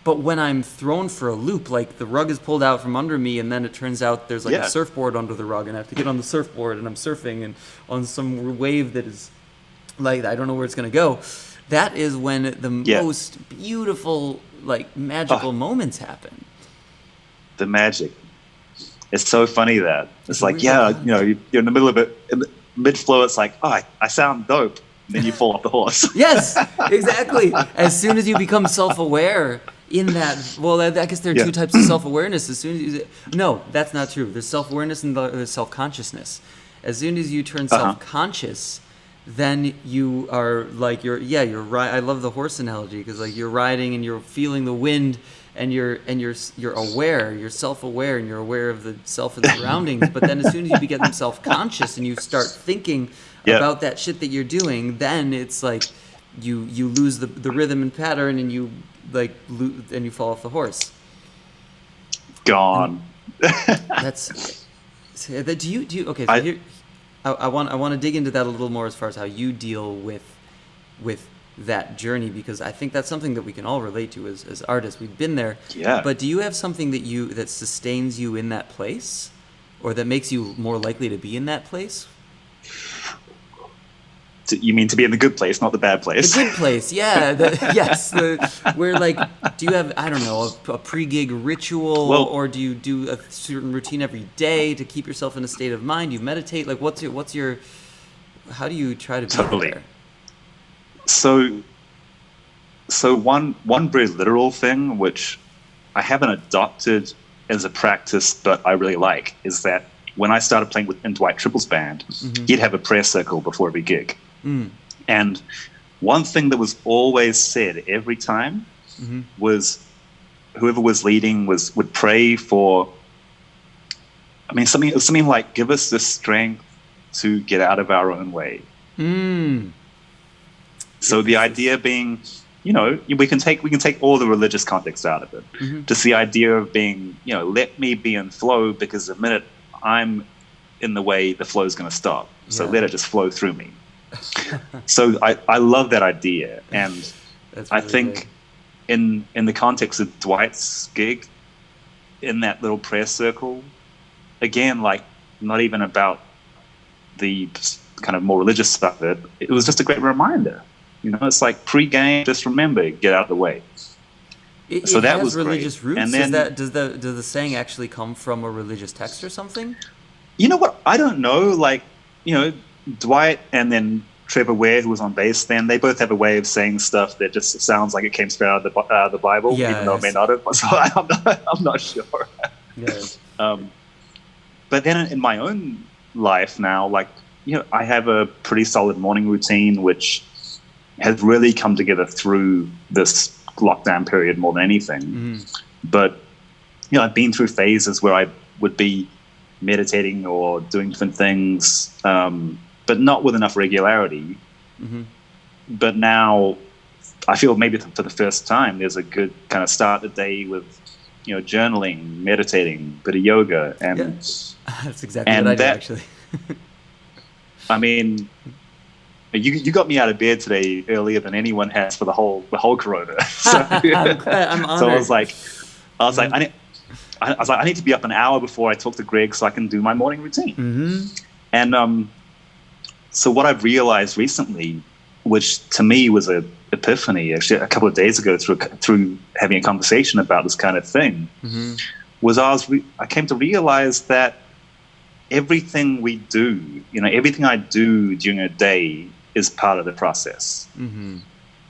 But when I'm thrown for a loop, like the rug is pulled out from under me, and then it turns out there's like a surfboard under the rug, and I have to get on the surfboard, and I'm surfing and on some wave that is like, I don't know where it's going to go. That is when the most beautiful, like, magical moments happen. The magic. It's so funny that it's like, you're in the middle of it, in the mid-flow, it's like, I sound dope. And then you fall off the horse. Yes, exactly. As soon as you become self-aware in that, well, I guess there are two types of self-awareness. As soon as no, that's not true. There's self-awareness and there's self-consciousness. As soon as you turn self-conscious, then you are like, you're I love the horse analogy, because like you're riding and you're feeling the wind, and you're aware, you're self-aware, and you're aware of the self and surroundings. But then as soon as you become self-conscious and you start thinking about that shit that you're doing, then it's like you lose the rhythm and pattern, and you and you fall off the horse. Gone. That's. Do you? Okay. So I want to dig into that a little more as far as how you deal with with that journey, because I think that's something that we can all relate to as artists. We've been there. Yeah. But do you have something that sustains you in that place, or that makes you more likely to be in that place? You mean to be in the good place, not the bad place? The good place, yeah. Where, like, do you have, I don't know, a pre-gig ritual, or do you do a certain routine every day to keep yourself in a state of mind? You meditate? Like, what's your how do you try to be Totally. there? So one very literal thing, which I haven't adopted as a practice, but I really like, is that when I started playing in Dwight Tripple's band, he'd have a prayer circle before every gig. And one thing that was always said every time was whoever was leading would pray for, something like, give us the strength to get out of our own way. So the idea being, we can take all the religious context out of it. Just the idea of being, let me be in flow, because the minute I'm in the way, the flow is going to stop. So let it just flow through me. So I love that idea. And That's I really think big. in the context of Dwight's gig, in that little prayer circle, again, like, not even about the kind of more religious stuff of it, it was just a great reminder. It's like pre-game, just remember, get out of the way. So that was religious great. roots. And then, does the saying actually come from a religious text or something? you know what? I don't know. Like, Dwight and then Trevor Ware, who was on bass then, they both have a way of saying stuff that just sounds like it came straight out of the Bible, even though it may not have. So I'm not sure. Yes. But then in my own life now, like, I have a pretty solid morning routine, which has really come together through this lockdown period more than anything. But, I've been through phases where I would be meditating or doing different things, but not with enough regularity. But now I feel maybe for the first time, there's a good kind of start the day with, journaling, meditating, bit of yoga. And that's exactly what I do, actually. You got me out of bed today earlier than anyone has for the whole corona. So, I'm honored. So I was like, I need to be up an hour before I talk to Greg so I can do my morning routine. And so what I've realized recently, which to me was an epiphany, actually a couple of days ago through having a conversation about this kind of thing, was I came to realize that everything we do, everything I do during a day is part of the process.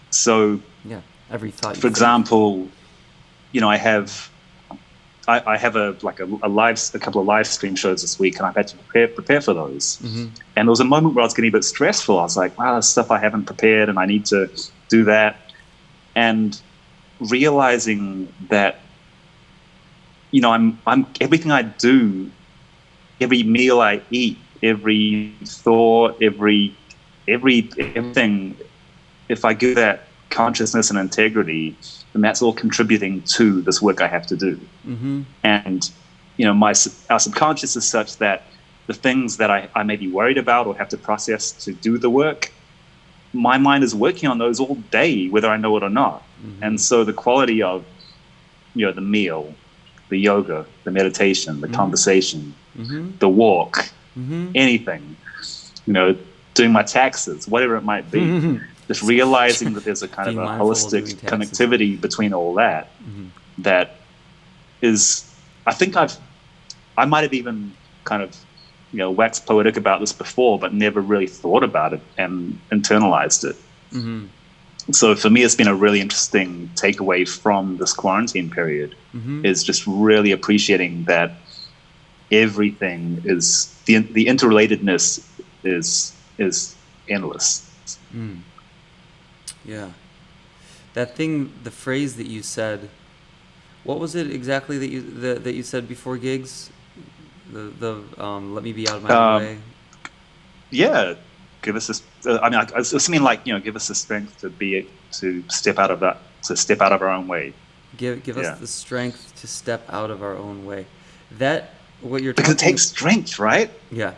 So, every thought. For example, I have a couple of live stream shows this week, and I've had to prepare for those. And there was a moment where I was getting a bit stressful. I was like, wow, there's stuff I haven't prepared, and I need to do that. And realizing that, I'm everything I do, every meal I eat, every thought, everything, if I give that consciousness and integrity, then that's all contributing to this work I have to do. And, our subconscious is such that the things that I may be worried about or have to process to do the work, my mind is working on those all day, whether I know it or not. And so the quality of, the meal, the yoga, the meditation, the conversation, the walk, anything, doing my taxes, whatever it might be, just realizing that there's a kind of a holistic connectivity between all that, that is, I think I might have even kind of, waxed poetic about this before, but never really thought about it and internalized it. So for me, it's been a really interesting takeaway from this quarantine period, is just really appreciating that everything is, the interrelatedness is endless. Yeah. That thing, the phrase that you said, what was it exactly that you said before gigs? The let me be out of my way. Yeah, give us this. I was assuming give us the strength to step out of our own way. Give us the strength to step out of our own way. That what you're because talking. It takes strength, right? Yeah.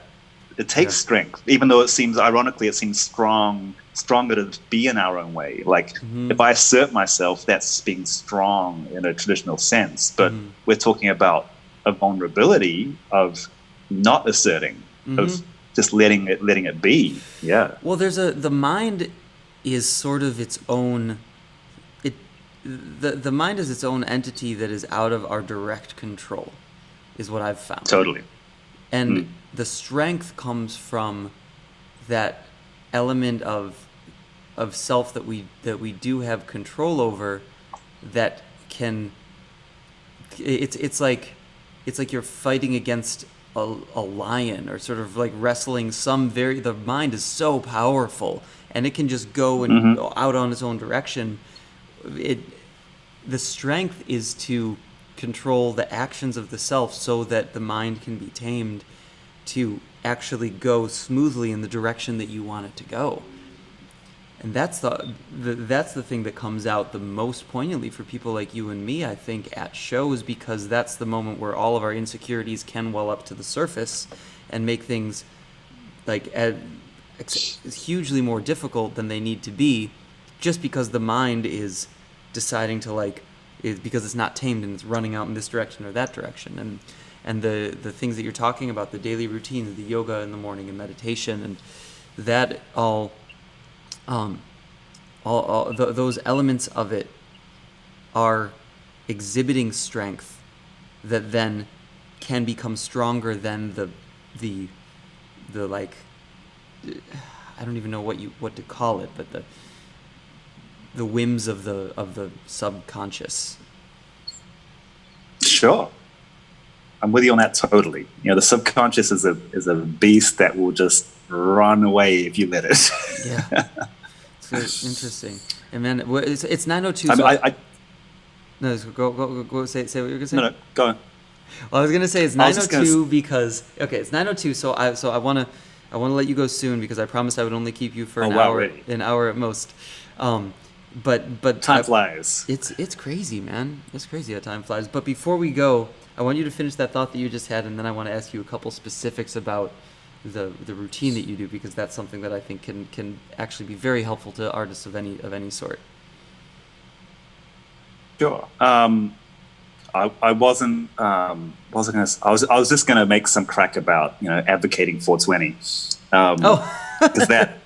It takes Yeah. strength, even though ironically, it seems stronger to be in our own way. Like if I assert myself, that's being strong in a traditional sense. But we're talking about a vulnerability of not asserting, of just letting it be. Yeah. Well, the mind is sort of its own. The mind is its own entity that is out of our direct control, is what I've found. Totally. And the strength comes from that element of self that we do have control over, that can. It's like you're fighting against a lion, or sort of like wrestling the mind is so powerful, and it can just go and go out on its own direction. The strength is to control the actions of the self so that the mind can be tamed to actually go smoothly in the direction that you want it to go. And that's the thing that comes out the most poignantly for people like you and me, I think, at shows, because that's the moment where all of our insecurities can well up to the surface and make things like hugely more difficult than they need to be, just because the mind is deciding to because it's not tamed and it's running out in this direction or that direction. And the things that you're talking about, the daily routines, the yoga in the morning and meditation, and that all those elements of it are exhibiting strength that then can become stronger than the like, I don't even know what to call it, but the whims of the subconscious. Sure. I'm with you on that totally. The subconscious is a beast that will just run away if you let it. Yeah. It's very interesting. And then it's 9:02. Go say what you were gonna say. No, go on. Well, I was gonna say it's 9:02 because it's 9:02. So I wanna let you go soon, because I promised I would only keep you for an hour, really? an hour at most. But Time flies. It's crazy, man. It's crazy how time flies. But before we go, I want you to finish that thought that you just had, and then I want to ask you a couple specifics about the routine that you do, because that's something that I think can actually be very helpful to artists of any sort. Sure. I wasn't gonna. I was just gonna make some crack about advocating 420. Because that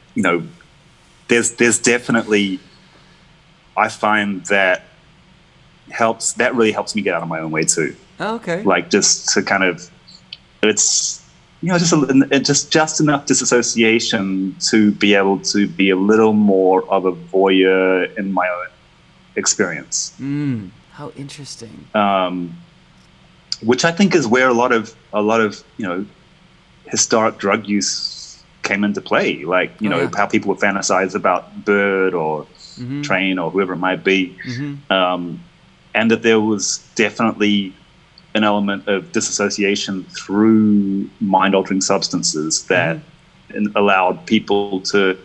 there's definitely, I find that really helps me get out of my own way too. Oh, okay. Like just to kind of, it's just enough disassociation to be able to be a little more of a voyeur in my own experience. How interesting. Which I think is where a lot of historic drug use came into play. Like how people would fantasize about Bird or Train or whoever it might be, and that there was definitely an element of disassociation through mind-altering substances that allowed people to,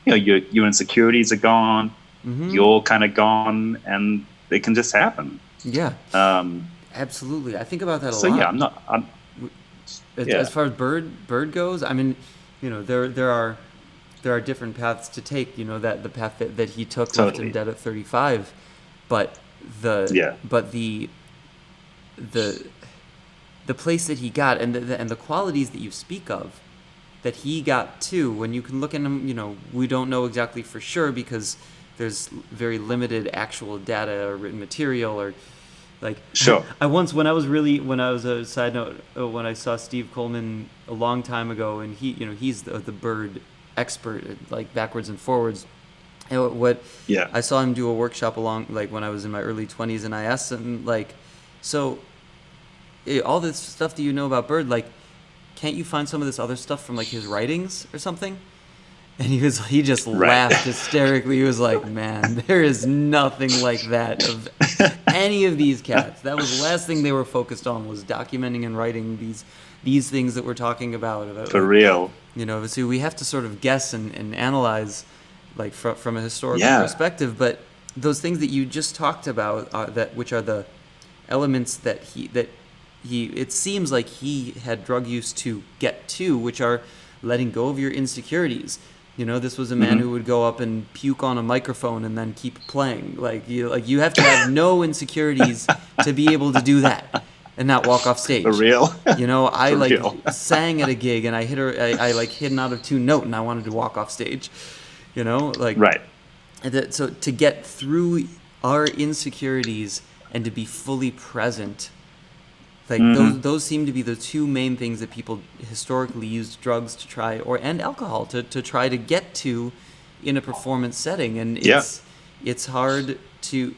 your insecurities are gone, you're kind of gone, and it can just happen. Yeah. Absolutely. I think about that a lot. So yeah, As far as Bird goes, I mean, there are different paths to take. That the path that he took left him dead at 35, but the place that he got, and the qualities that you speak of that he got too, when you can look at him, we don't know exactly for sure because there's very limited actual data or written material or like. Sure. When I saw Steve Coleman a long time ago, and he's the Bird expert, like backwards and forwards. And I saw him do a workshop when I was in my early 20s, and I asked him so all this stuff that you know about Bird, can't you find some of this other stuff from his writings or something? And he just laughed hysterically. He was like, man, there is nothing like that of any of these cats. That was the last thing they were focused on, was documenting and writing these things that we're talking about. For real. So we have to sort of guess and analyze from a historical perspective. But those things that you just talked about, which are the elements that it seems like he had drug use to get to, which are letting go of your insecurities. You know, this was a man who would go up and puke on a microphone and then keep playing. Like you have to have no insecurities to be able to do that and not walk off stage. For real. You know, I For like real. sang at a gig and I like hit an out of tune note and I wanted to walk off stage. You know, like Right. So to get through our insecurities and to be fully present, like those seem to be the two main things that people historically used drugs to try, and alcohol to try to get to in a performance setting. And it's hard to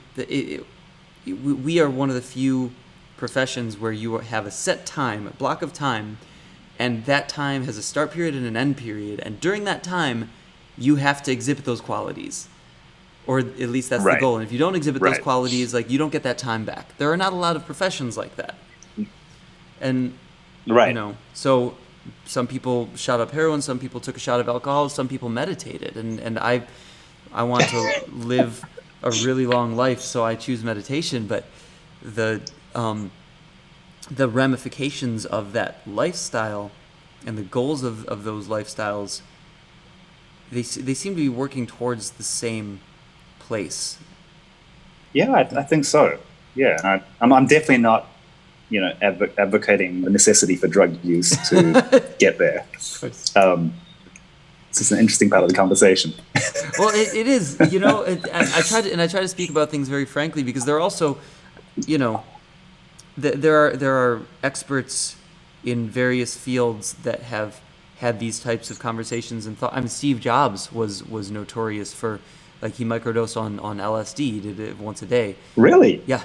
we are one of the few professions where you have a set time, a block of time, and that time has a start period and an end period, and during that time you have to exhibit those qualities, or at least that's the goal. And if you don't exhibit those qualities, like, you don't get that time back. There are not a lot of professions like that. And you know, so some people shot up heroin, some people took a shot of alcohol, some people meditated, and I want to live a really long life, so I choose meditation. But the ramifications of that lifestyle and the goals of those lifestyles, they seem to be working towards the same place. Yeah, I think so. Yeah, I'm definitely not, you know, advocating the necessity for drug use to get there. It's just an interesting part of the conversation. Well, it is. You know, I try to speak about things very frankly, because there are also, you know, there are experts in various fields that have had these types of conversations and thought. I mean, Steve Jobs was notorious for, like, he microdosed on LSD, did it once a day. Really? Yeah.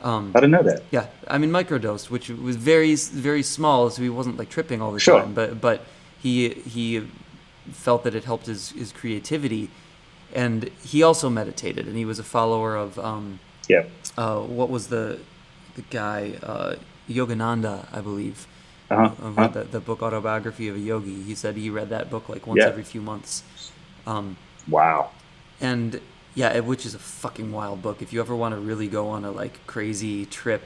I didn't know that. Yeah, I mean, microdosed, which was very, very small, so he wasn't like tripping all the Sure. time. But he felt that it helped his creativity, and he also meditated, and he was a follower of what was the guy, Yogananda, I believe, the book Autobiography of a Yogi. He said he read that book like once every few months. Wow. And yeah, which is a fucking wild book. If you ever want to really go on a like crazy trip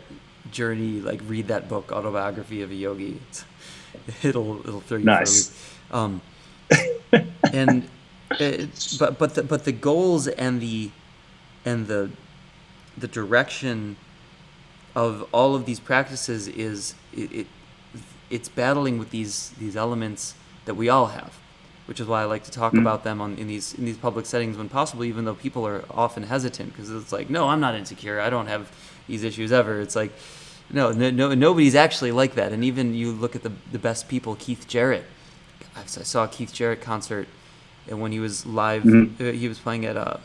journey, like, read that book, Autobiography of a Yogi. It'll throw you Nice. for a loop. And but the goals and the direction of all of these practices is it's battling with these elements that we all have, which is why I like to talk about them in these public settings when possible, even though people are often hesitant, because it's like, no, I'm not insecure, I don't have these issues ever. It's like, no, nobody's actually like that. And even you look at the best people, Keith Jarrett. I saw a Keith Jarrett concert, and when he was live, he was playing at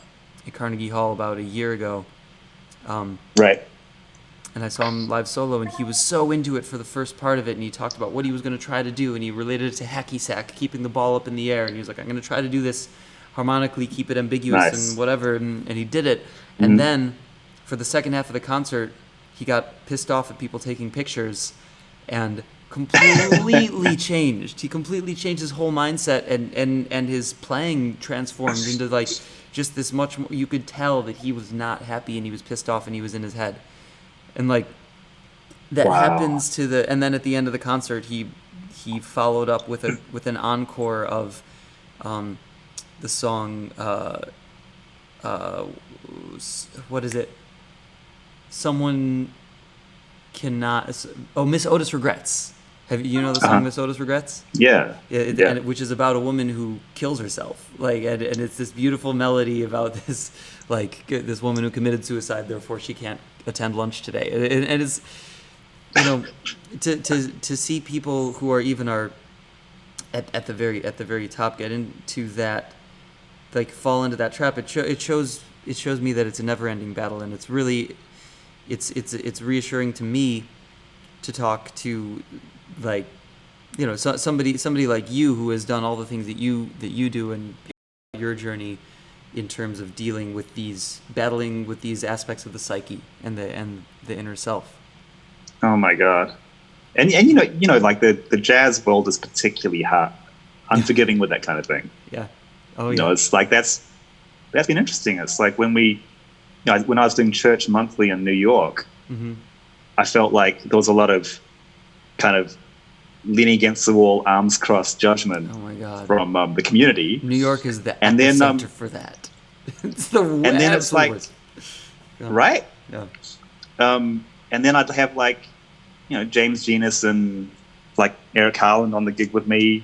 Carnegie Hall about a year ago. Right. And I saw him live solo, and he was so into it for the first part of it, and he talked about what he was going to try to do, and he related it to hacky sack, keeping the ball up in the air, and he was like, I'm going to try to do this harmonically, keep it ambiguous and whatever, and he did it. And then for the second half of the concert, he got pissed off at people taking pictures and completely changed. He completely changed his whole mindset, and his playing transformed into like just this much more. You could tell that he was not happy, and he was pissed off, and he was in his head. And like that happens to the, and then at the end of the concert, he followed up with an encore of the song what is it? Someone cannot. Oh, Miss Otis Regrets. You know the song Miss Otis Regrets? Yeah. And which is about a woman who kills herself. Like, and it's this beautiful melody about this, like, this woman who committed suicide, therefore she can't attend lunch today. And it's, you know, to see people who are even at the very top get into that, like, fall into that trap. It shows me that it's a never-ending battle, and it's really it's reassuring to me to talk to, like, you know, somebody like you who has done all the things that you do, and your journey in terms of battling with these aspects of the psyche and the inner self. Oh my God. And you know, like the jazz world is particularly hard, unforgiving with that kind of thing. Yeah. Oh yeah. You know, it's like that's been interesting. It's like when I was doing Church Monthly in New York, I felt like there was a lot of kind of leaning against the wall, arms crossed judgment Oh my God. from the community. New York is the And then, epicenter for that. It's the and then it's absolute like, worst. Yeah. right? Yeah. And then I'd have like, you know, James Genus and like Eric Harland on the gig with me.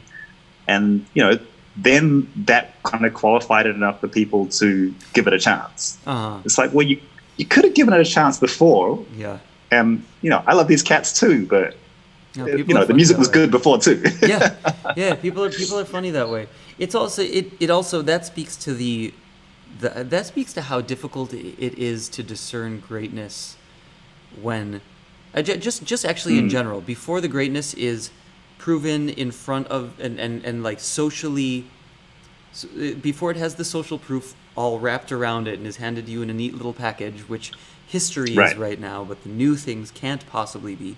And, you know, then that kind of qualified it enough for people to give it a chance. Uh-huh. It's like, well, you could have given it a chance before. Yeah. And, you know, I love these cats too, but, No, you people know, are the funny music that was way. good before too. Yeah, yeah. People are funny that way. It's also it also that speaks to that speaks to how difficult it is to discern greatness when just actually in general, before the greatness is proven in front of and like socially, before it has the social proof all wrapped around it and is handed to you in a neat little package, which history is right now, but the new things can't possibly be.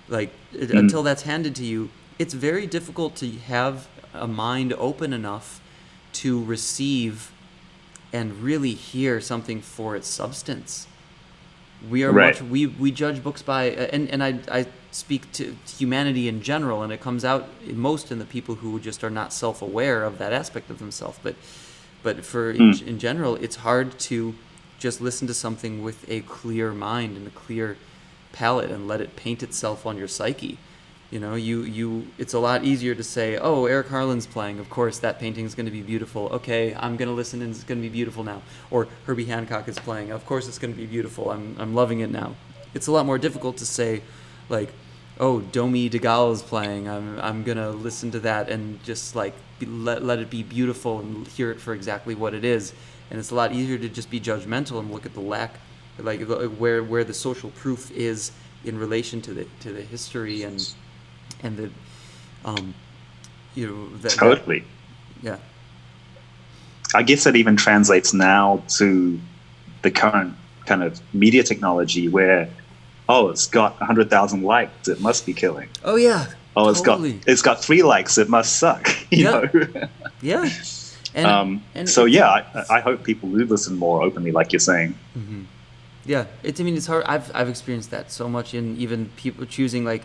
Like until that's handed to you, it's very difficult to have a mind open enough to receive and really hear something for its substance. We are Right. much we judge books by and I speak to humanity in general, and it comes out most in the people who just are not self-aware of that aspect of themselves. But for in general, it's hard to just listen to something with a clear mind and a clear palette and let it paint itself on your psyche. You know, it's a lot easier to say, oh, Eric Harland's playing, of course that painting's going to be beautiful. Okay, I'm going to listen and it's going to be beautiful now. Or Herbie Hancock is playing, of course it's going to be beautiful. I'm loving it now. It's a lot more difficult to say, like, oh, Domi DeGaulle is playing. I'm going to listen to that and just like let it be beautiful and hear it for exactly what it is. And it's a lot easier to just be judgmental and look at the lack, like where the social proof is in relation to the history and the you know Totally. yeah. I guess it even translates now to the current kind of media technology where, oh, it's got 100,000 likes, it must be killing. Oh yeah. Oh, totally. it's got 3 likes, it must suck. You Yeah. know. Yeah. And So yeah, I hope people do listen more openly, like you're saying. yeah, it's hard. I've experienced that so much in even people choosing like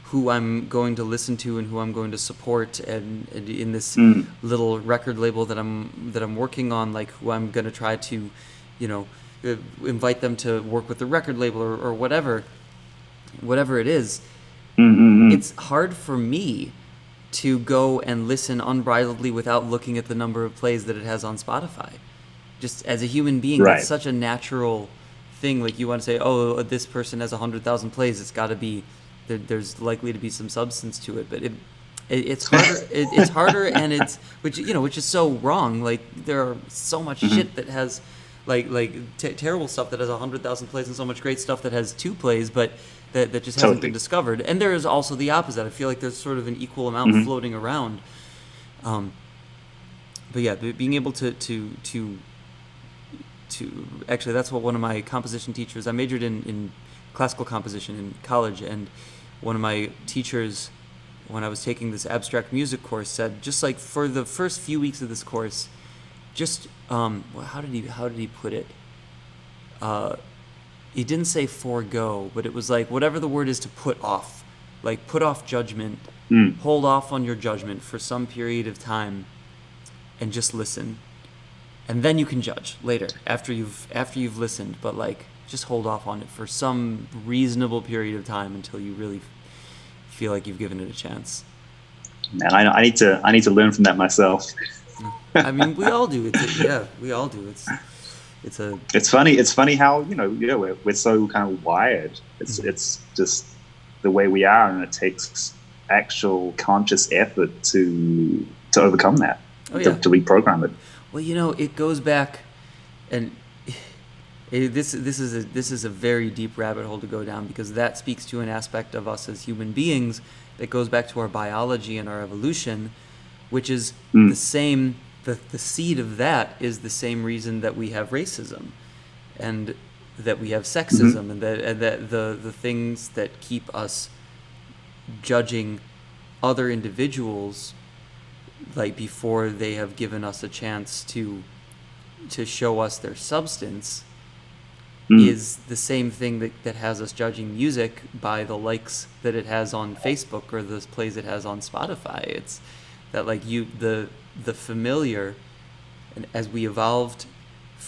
who I'm going to listen to and who I'm going to support, and in this little record label that I'm working on, like who I'm going to try to, you know, invite them to work with the record label or whatever it is. It's hard for me to go and listen unbridledly without looking at the number of plays that it has on Spotify. Just as a human being, Right. that's such a natural thing. Like you want to say, oh, this person has 100,000 plays. It's got to be there's likely to be some substance to it. But it's harder. It's harder, and it's which is so wrong. Like there are so much shit that has terrible stuff that has 100,000 plays, and so much great stuff that has 2 plays, but that just hasn't Totally. been discovered. And there is also the opposite. I feel like there's sort of an equal amount floating around. But yeah, being able to actually, that's what one of my composition teachers, I majored in classical composition in college, and one of my teachers, when I was taking this abstract music course, said, just like for the first few weeks of this course, just how did he put it? He didn't say forego, but it was like whatever the word is to put off, like put off judgment, hold off on your judgment for some period of time, and just listen, and then you can judge later after you've listened. But like just hold off on it for some reasonable period of time until you really feel like you've given it a chance. Man, I need to learn from that myself. I mean, we all do. We all do. It's funny how we're so kind of wired. It's just the way we are, and it takes actual conscious effort to overcome that, to reprogram it. Well, it goes back, and this is a very deep rabbit hole to go down, because that speaks to an aspect of us as human beings that goes back to our biology and our evolution, which is the same. The seed of that is the same reason that we have racism, and that we have sexism, and that the things that keep us judging other individuals, like before they have given us a chance to show us their substance, is the same thing that has us judging music by the likes that it has on Facebook or the plays it has on Spotify. It's that like the familiar, and as we evolved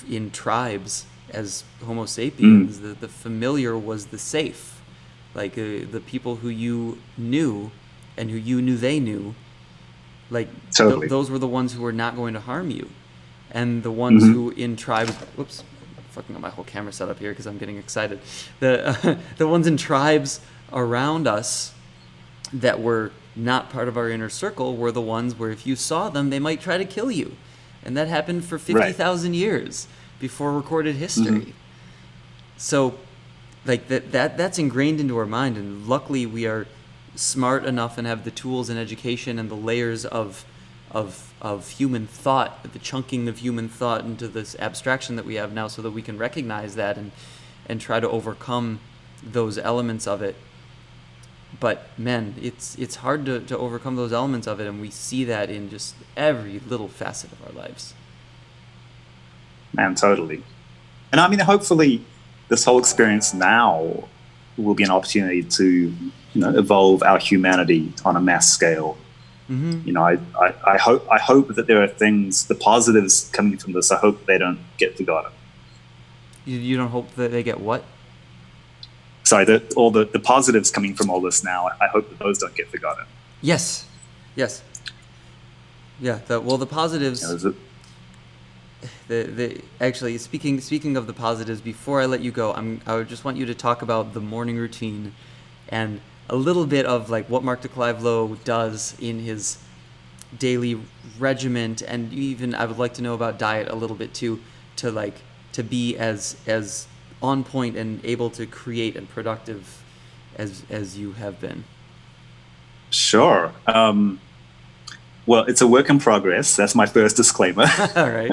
in tribes as Homo sapiens, the familiar was the safe. Like the people who you knew and who you knew they knew, like Totally. those were the ones who were not going to harm you. And the ones who in tribes, whoops, fucking up my whole camera setup here because I'm getting excited. The ones in tribes around us that were not part of our inner circle were the ones where if you saw them, they might try to kill you. And that happened for 50,000 years before recorded history. So like that's ingrained into our mind, and luckily we are smart enough and have the tools and education and the layers of human thought, the chunking of human thought into this abstraction that we have now, so that we can recognize that and try to overcome those elements of it. But man, it's hard to overcome those elements of it, and we see that in just every little facet of our lives. Man, totally. And I mean, hopefully this whole experience now will be an opportunity to, evolve our humanity on a mass scale. I hope that there are things, the positives coming from this, I hope they don't get forgotten. You don't hope that they get what? Sorry, all the positives coming from all this now, I hope that those don't get forgotten. Yes. Yeah. The positives. Actually, speaking of the positives, before I let you go, I would just want you to talk about the morning routine and a little bit of like what Mark de Clive Lowe does in his daily regiment, and even I would like to know about diet a little bit too, to be as on point and able to create and productive as you have been. Sure. Well, it's a work in progress. That's my first disclaimer. All right.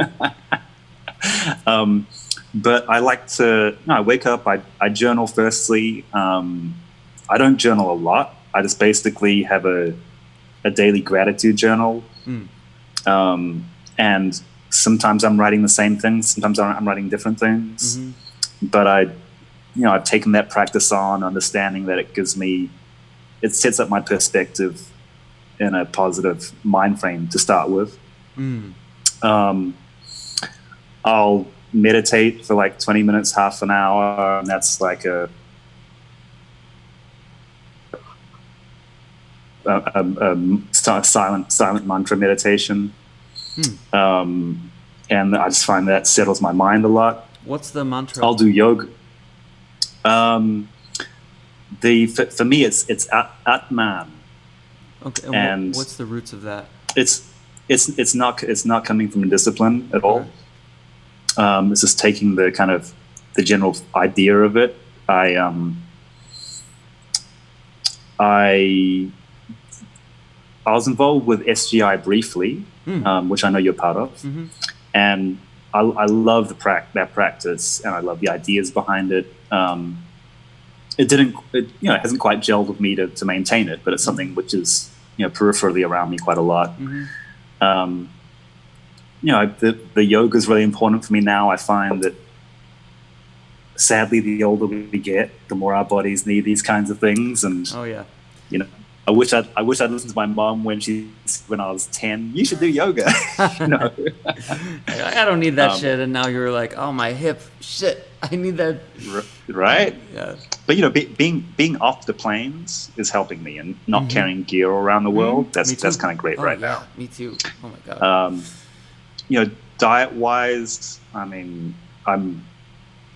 But I like to, I wake up, I journal firstly. I don't journal a lot. I just basically have a daily gratitude journal. And sometimes I'm writing the same things. Sometimes I'm writing different things. But I've taken that practice on, understanding that it sets up my perspective in a positive mind frame to start with. I'll meditate for like 20 minutes, half an hour, and that's like a silent mantra meditation. And I just find that settles my mind a lot. What's the mantra? I'll do yoga. For me, it's Atman. Okay, and what's the roots of that? It's not coming from a discipline at all. It's just taking the kind of the general idea of it. I was involved with SGI briefly, which I know you're part of, and I love that practice, and I love the ideas behind it. It hasn't quite gelled with me to maintain it, but it's something which is peripherally around me quite a lot. The yoga is really important for me now. I find that sadly, the older we get, the more our bodies need these kinds of things. And I wish I'd listened to my mom when I was 10. You should do yoga. I don't need that shit. And now you're like, oh, my hip, shit, I need that. Right? Yeah. But being off the planes is helping me, and not carrying gear around the world. That's kind of great now. Me too. Oh my god. Diet wise, I mean,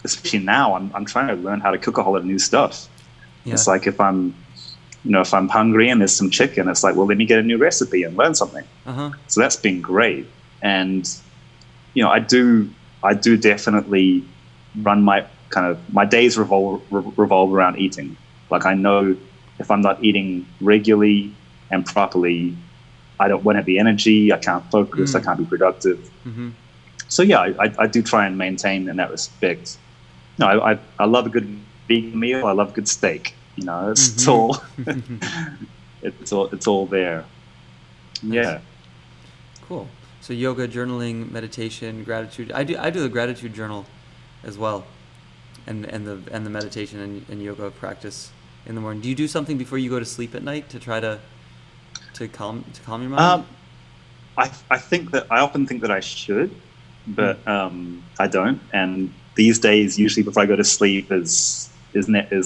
especially now, I'm trying to learn how to cook a whole lot of new stuff. Yeah. It's like if I'm hungry and there's some chicken, it's like, well, let me get a new recipe and learn something. So that's been great. And I do definitely run my days revolve around eating. Like, I know if I'm not eating regularly and properly, I won't have the energy, I can't focus, I can't be productive. So yeah, I do try and maintain in that respect. I love a good vegan meal, I love a good steak. It's all it's all there. Yeah. Cool. So yoga, journaling, meditation, gratitude. I do the gratitude journal as well. and the meditation and yoga practice in the morning. Do you do something before you go to sleep at night to try to calm your mind? I think that I often think that I should, but I don't. And these days, usually before I go to sleep is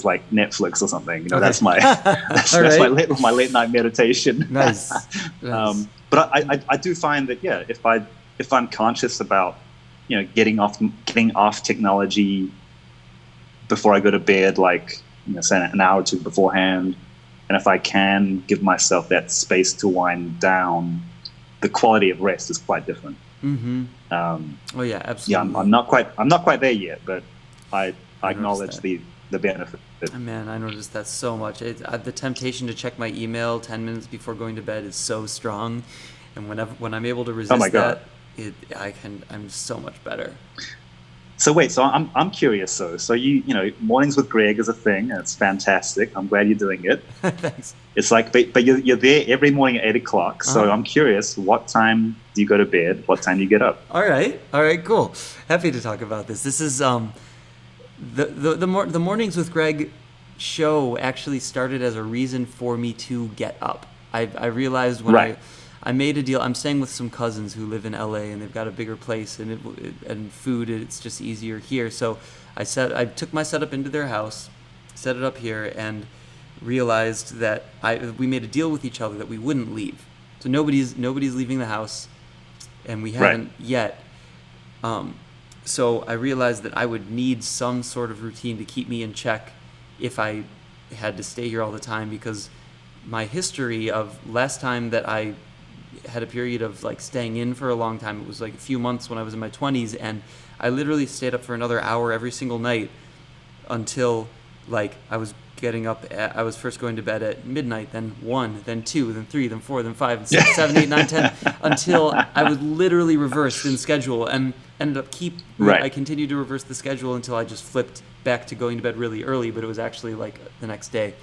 like Netflix or something. You know, Okay. that's my that's Right. my late night meditation. Nice. Nice. But I do find that if I'm conscious about getting off technology before I go to bed, like say an hour or two beforehand, and if I can give myself that space to wind down, the quality of rest is quite different. Mm-hmm. Oh yeah, absolutely. Yeah, I'm not quite there yet, but I I acknowledge noticed the benefit. Man, I noticed that so much. The temptation to check my email 10 minutes before going to bed is so strong, and when I'm able to resist my God. that, I'm so much better. So wait, so I'm curious. So you mornings with Greg is a thing, and it's fantastic. I'm glad you're doing it. Thanks. It's like, but you're there every morning at 8:00. So Uh-huh. I'm curious, what time do you go to bed? What time do you get up? All right, cool. Happy to talk about this. This is the mornings with Greg show actually started as a reason for me to get up. I realized when Right. I made a deal. I'm staying with some cousins who live in LA, and they've got a bigger place and food. It's just easier here. So I took my setup into their house, set it up here, and realized that we made a deal with each other that we wouldn't leave. So nobody's leaving the house, and we haven't yet. So I realized that I would need some sort of routine to keep me in check if I had to stay here all the time, because my history of last time that I had a period of like staying in for a long time, it was like a few months when I was in my 20s, and I literally stayed up for another hour every single night until like I was first going to bed at midnight, then 1, then 2, then 3, then 4, then 5, then 6, 7, 8, 9, 10, until I was literally reversed in schedule, and ended up I continued to reverse the schedule until I just flipped back to going to bed really early, but it was actually like the next day.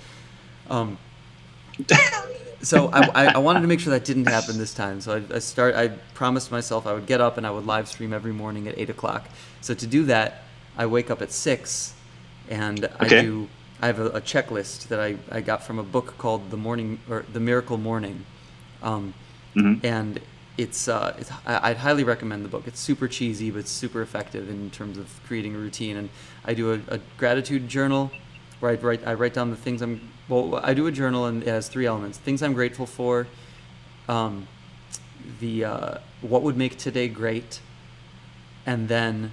So I wanted to make sure that didn't happen this time. So I promised myself I would get up and I would live stream every morning at 8:00. So to do that, I wake up at 6, and I have a checklist that I got from a book called The Miracle Morning, and I'd highly recommend the book. It's super cheesy, but it's super effective in terms of creating a routine. And I do a gratitude journal where I write down the things I do a journal, and it has 3 elements: things I'm grateful for, what would make today great, and then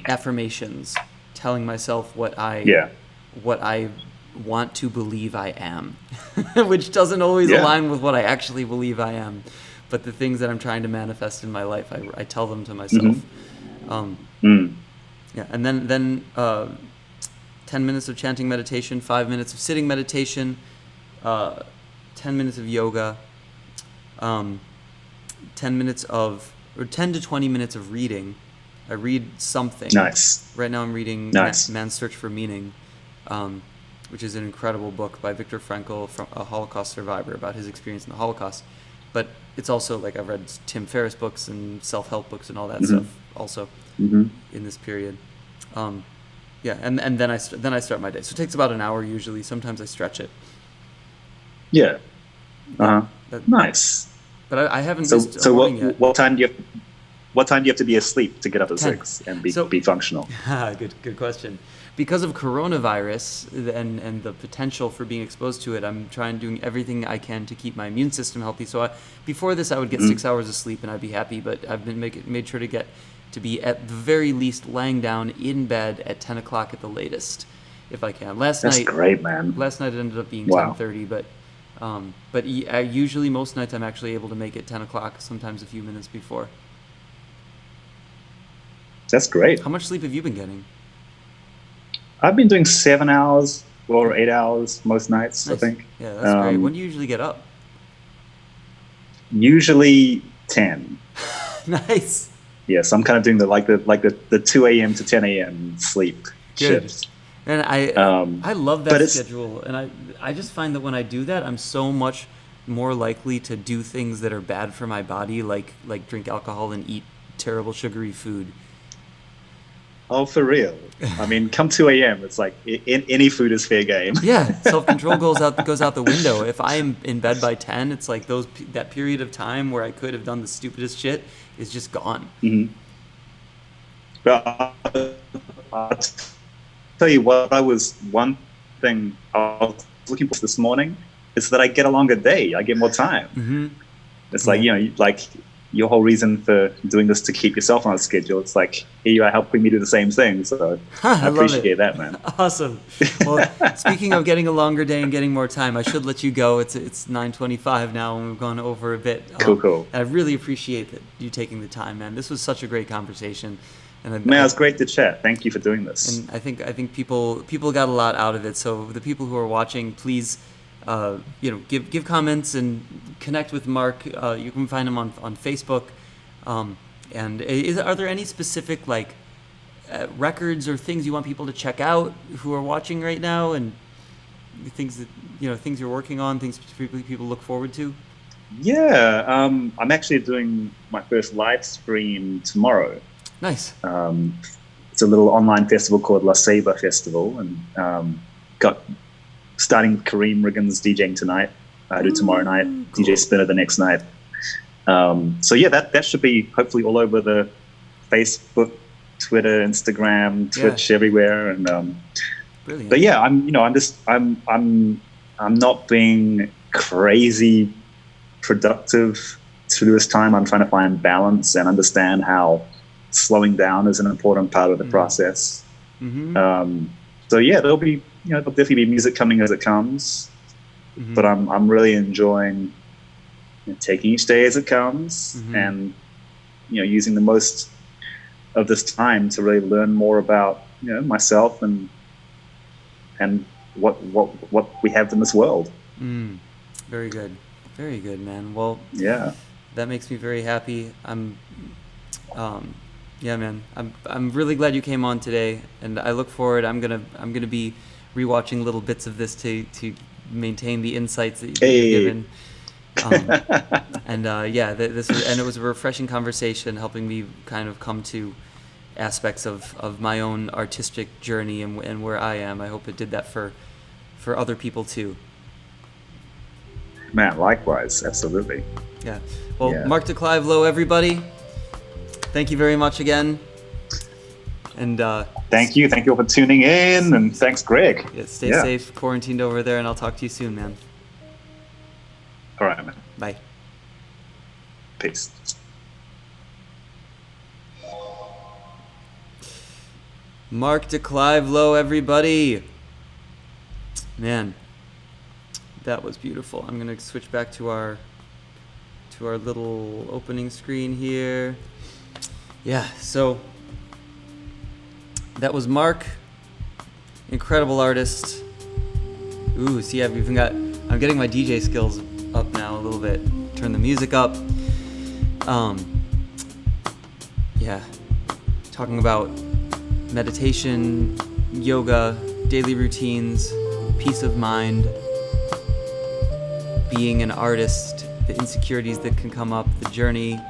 affirmations, telling myself what I want to believe I am, which doesn't always align with what I actually believe I am. But the things that I'm trying to manifest in my life, I tell them to myself. Yeah, and then 10 minutes of chanting meditation, 5 minutes of sitting meditation, 10 minutes of yoga, 10 to 20 minutes of reading. I read something. Nice. Right now I'm reading Man's Search for Meaning, which is an incredible book by Viktor Frankl, a Holocaust survivor, about his experience in the Holocaust. But it's also like I've read Tim Ferriss books and self-help books and all that stuff also in this period. And then I start my day. So it takes about an hour usually. Sometimes I stretch it. Yeah. Nice. But I haven't missed a morning yet. What time do you have to be asleep to get up at 6 and be functional? Good question. Because of coronavirus and the potential for being exposed to it, I'm doing everything I can to keep my immune system healthy. So before this, I would get 6 hours of sleep and I'd be happy. But I've been made sure to be at the very least laying down in bed at 10 o'clock at the latest, if I can. That's great, man. Last night it ended up being 10:30, but usually most nights I'm actually able to make it 10 o'clock, sometimes a few minutes before. That's great. How much sleep have you been getting? I've been doing 7 hours or 8 hours most nights, Nice. I think. Yeah, that's great. When do you usually get up? Usually 10. Nice. Yes, I'm kind of doing the 2 a.m. to 10 a.m. sleep shift. And I love that schedule, and I just find that when I do that, I'm so much more likely to do things that are bad for my body, like drink alcohol and eat terrible sugary food. Oh, for real. I mean, come 2 a.m., it's like any food is fair game. Yeah, self-control goes out the window. If I'm in bed by 10, it's like that period of time where I could have done the stupidest shit is just gone. Mm-hmm. But I'll tell you what, one thing I was looking for this morning is that I get a longer day. I get more time. Mm-hmm. It's like, like your whole reason for doing this to keep yourself on a schedule. It's like, here you are helping me do the same thing. So I appreciate that, man. Awesome. Well, speaking of getting a longer day and getting more time, I should let you go. It's 9:25 now, and we've gone over a bit. Cool. I really appreciate you taking the time, man. This was such a great conversation. And man, it's great to chat. Thank you for doing this. And I think people got a lot out of it. So the people who are watching, please, give comments and connect with Mark. You can find him on Facebook. And are there any specific records or things you want people to check out who are watching right now, and things that things you're working on, things people look forward to? Yeah, I'm actually doing my first live stream tomorrow. Nice. It's a little online festival called La Ceiba Festival, and got starting with Kareem Riggins DJing tonight. I do tomorrow night. Cool. DJ Spinner the next night. So yeah, that should be hopefully all over the Facebook, Twitter, Instagram, Twitch, everywhere. And brilliant. But yeah, I'm not being crazy productive through this time. I'm trying to find balance and understand how slowing down is an important part of the process. Mm-hmm. So yeah, there'll definitely be music coming as it comes, mm-hmm. but I'm really enjoying taking each day as it comes, mm-hmm. and using the most of this time to really learn more about myself and what we have in this world. Very good, man. Well, yeah, that makes me very happy. Yeah, man. I'm really glad you came on today, and I look forward. I'm gonna be rewatching little bits of this to maintain the insights that you've given. It was a refreshing conversation, helping me kind of come to aspects of my own artistic journey and where I am. I hope it did that for other people too. Man, likewise, absolutely. Yeah. Well, yeah. Mark de Clive Lowe, everybody. Thank you very much again. And thank you all for tuning in, and thanks, Greg. Yeah, stay safe, quarantined over there, and I'll talk to you soon, man. All right, man. Bye. Peace. Mark de Clive Lowe, everybody. Man, that was beautiful. I'm gonna switch back to our little opening screen here. Yeah, so that was Mark, incredible artist. Ooh, see, I'm getting my DJ skills up now a little bit. Turn the music up. Yeah, talking about meditation, yoga, daily routines, peace of mind, being an artist, the insecurities that can come up, the journey,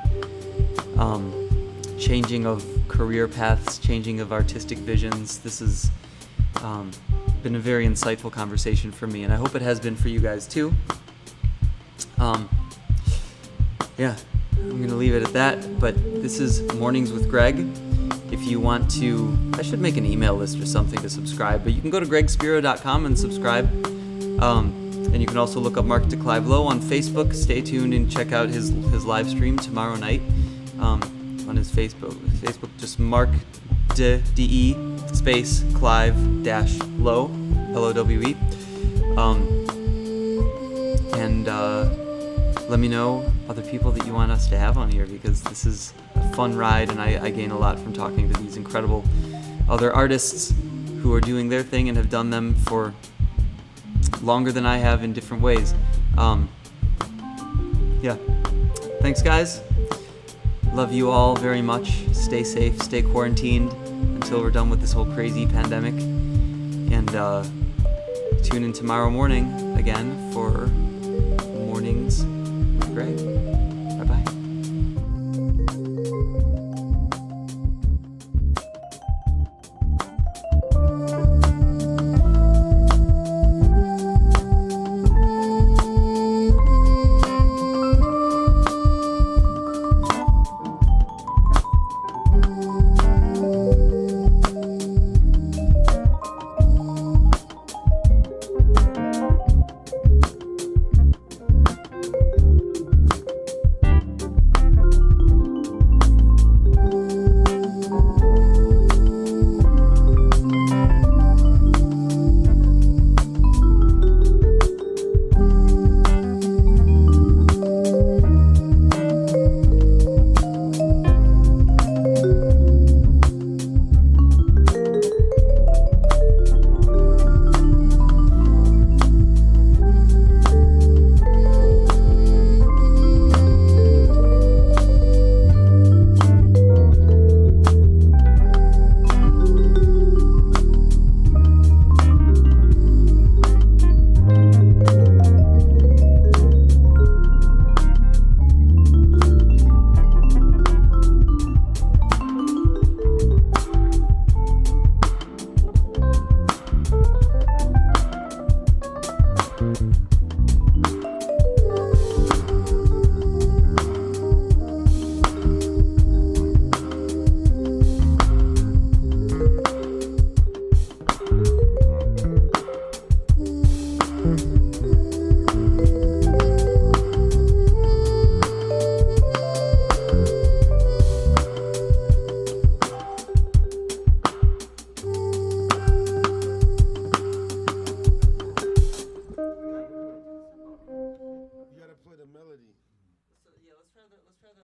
changing of career paths, changing of artistic visions. This has been a very insightful conversation for me, and I hope it has been for you guys too. Yeah, I'm gonna leave it at that, but this is Mornings with Greg. If you want to, I should make an email list or something to subscribe, but you can go to gregspiro.com and subscribe. And you can also look up Mark de Clive Lowe on Facebook. Stay tuned and check out his live stream tomorrow night on his Facebook. Just Mark de space Clive dash Lowe, Lowe. And let me know other people that you want us to have on here, because this is a fun ride, and I gain a lot from talking to these incredible other artists who are doing their thing and have done them for longer than I have in different ways. Yeah. Thanks, guys. Love you all very much. Stay safe, stay quarantined until we're done with this whole crazy pandemic. And tune in tomorrow morning again for Mornings with Greg.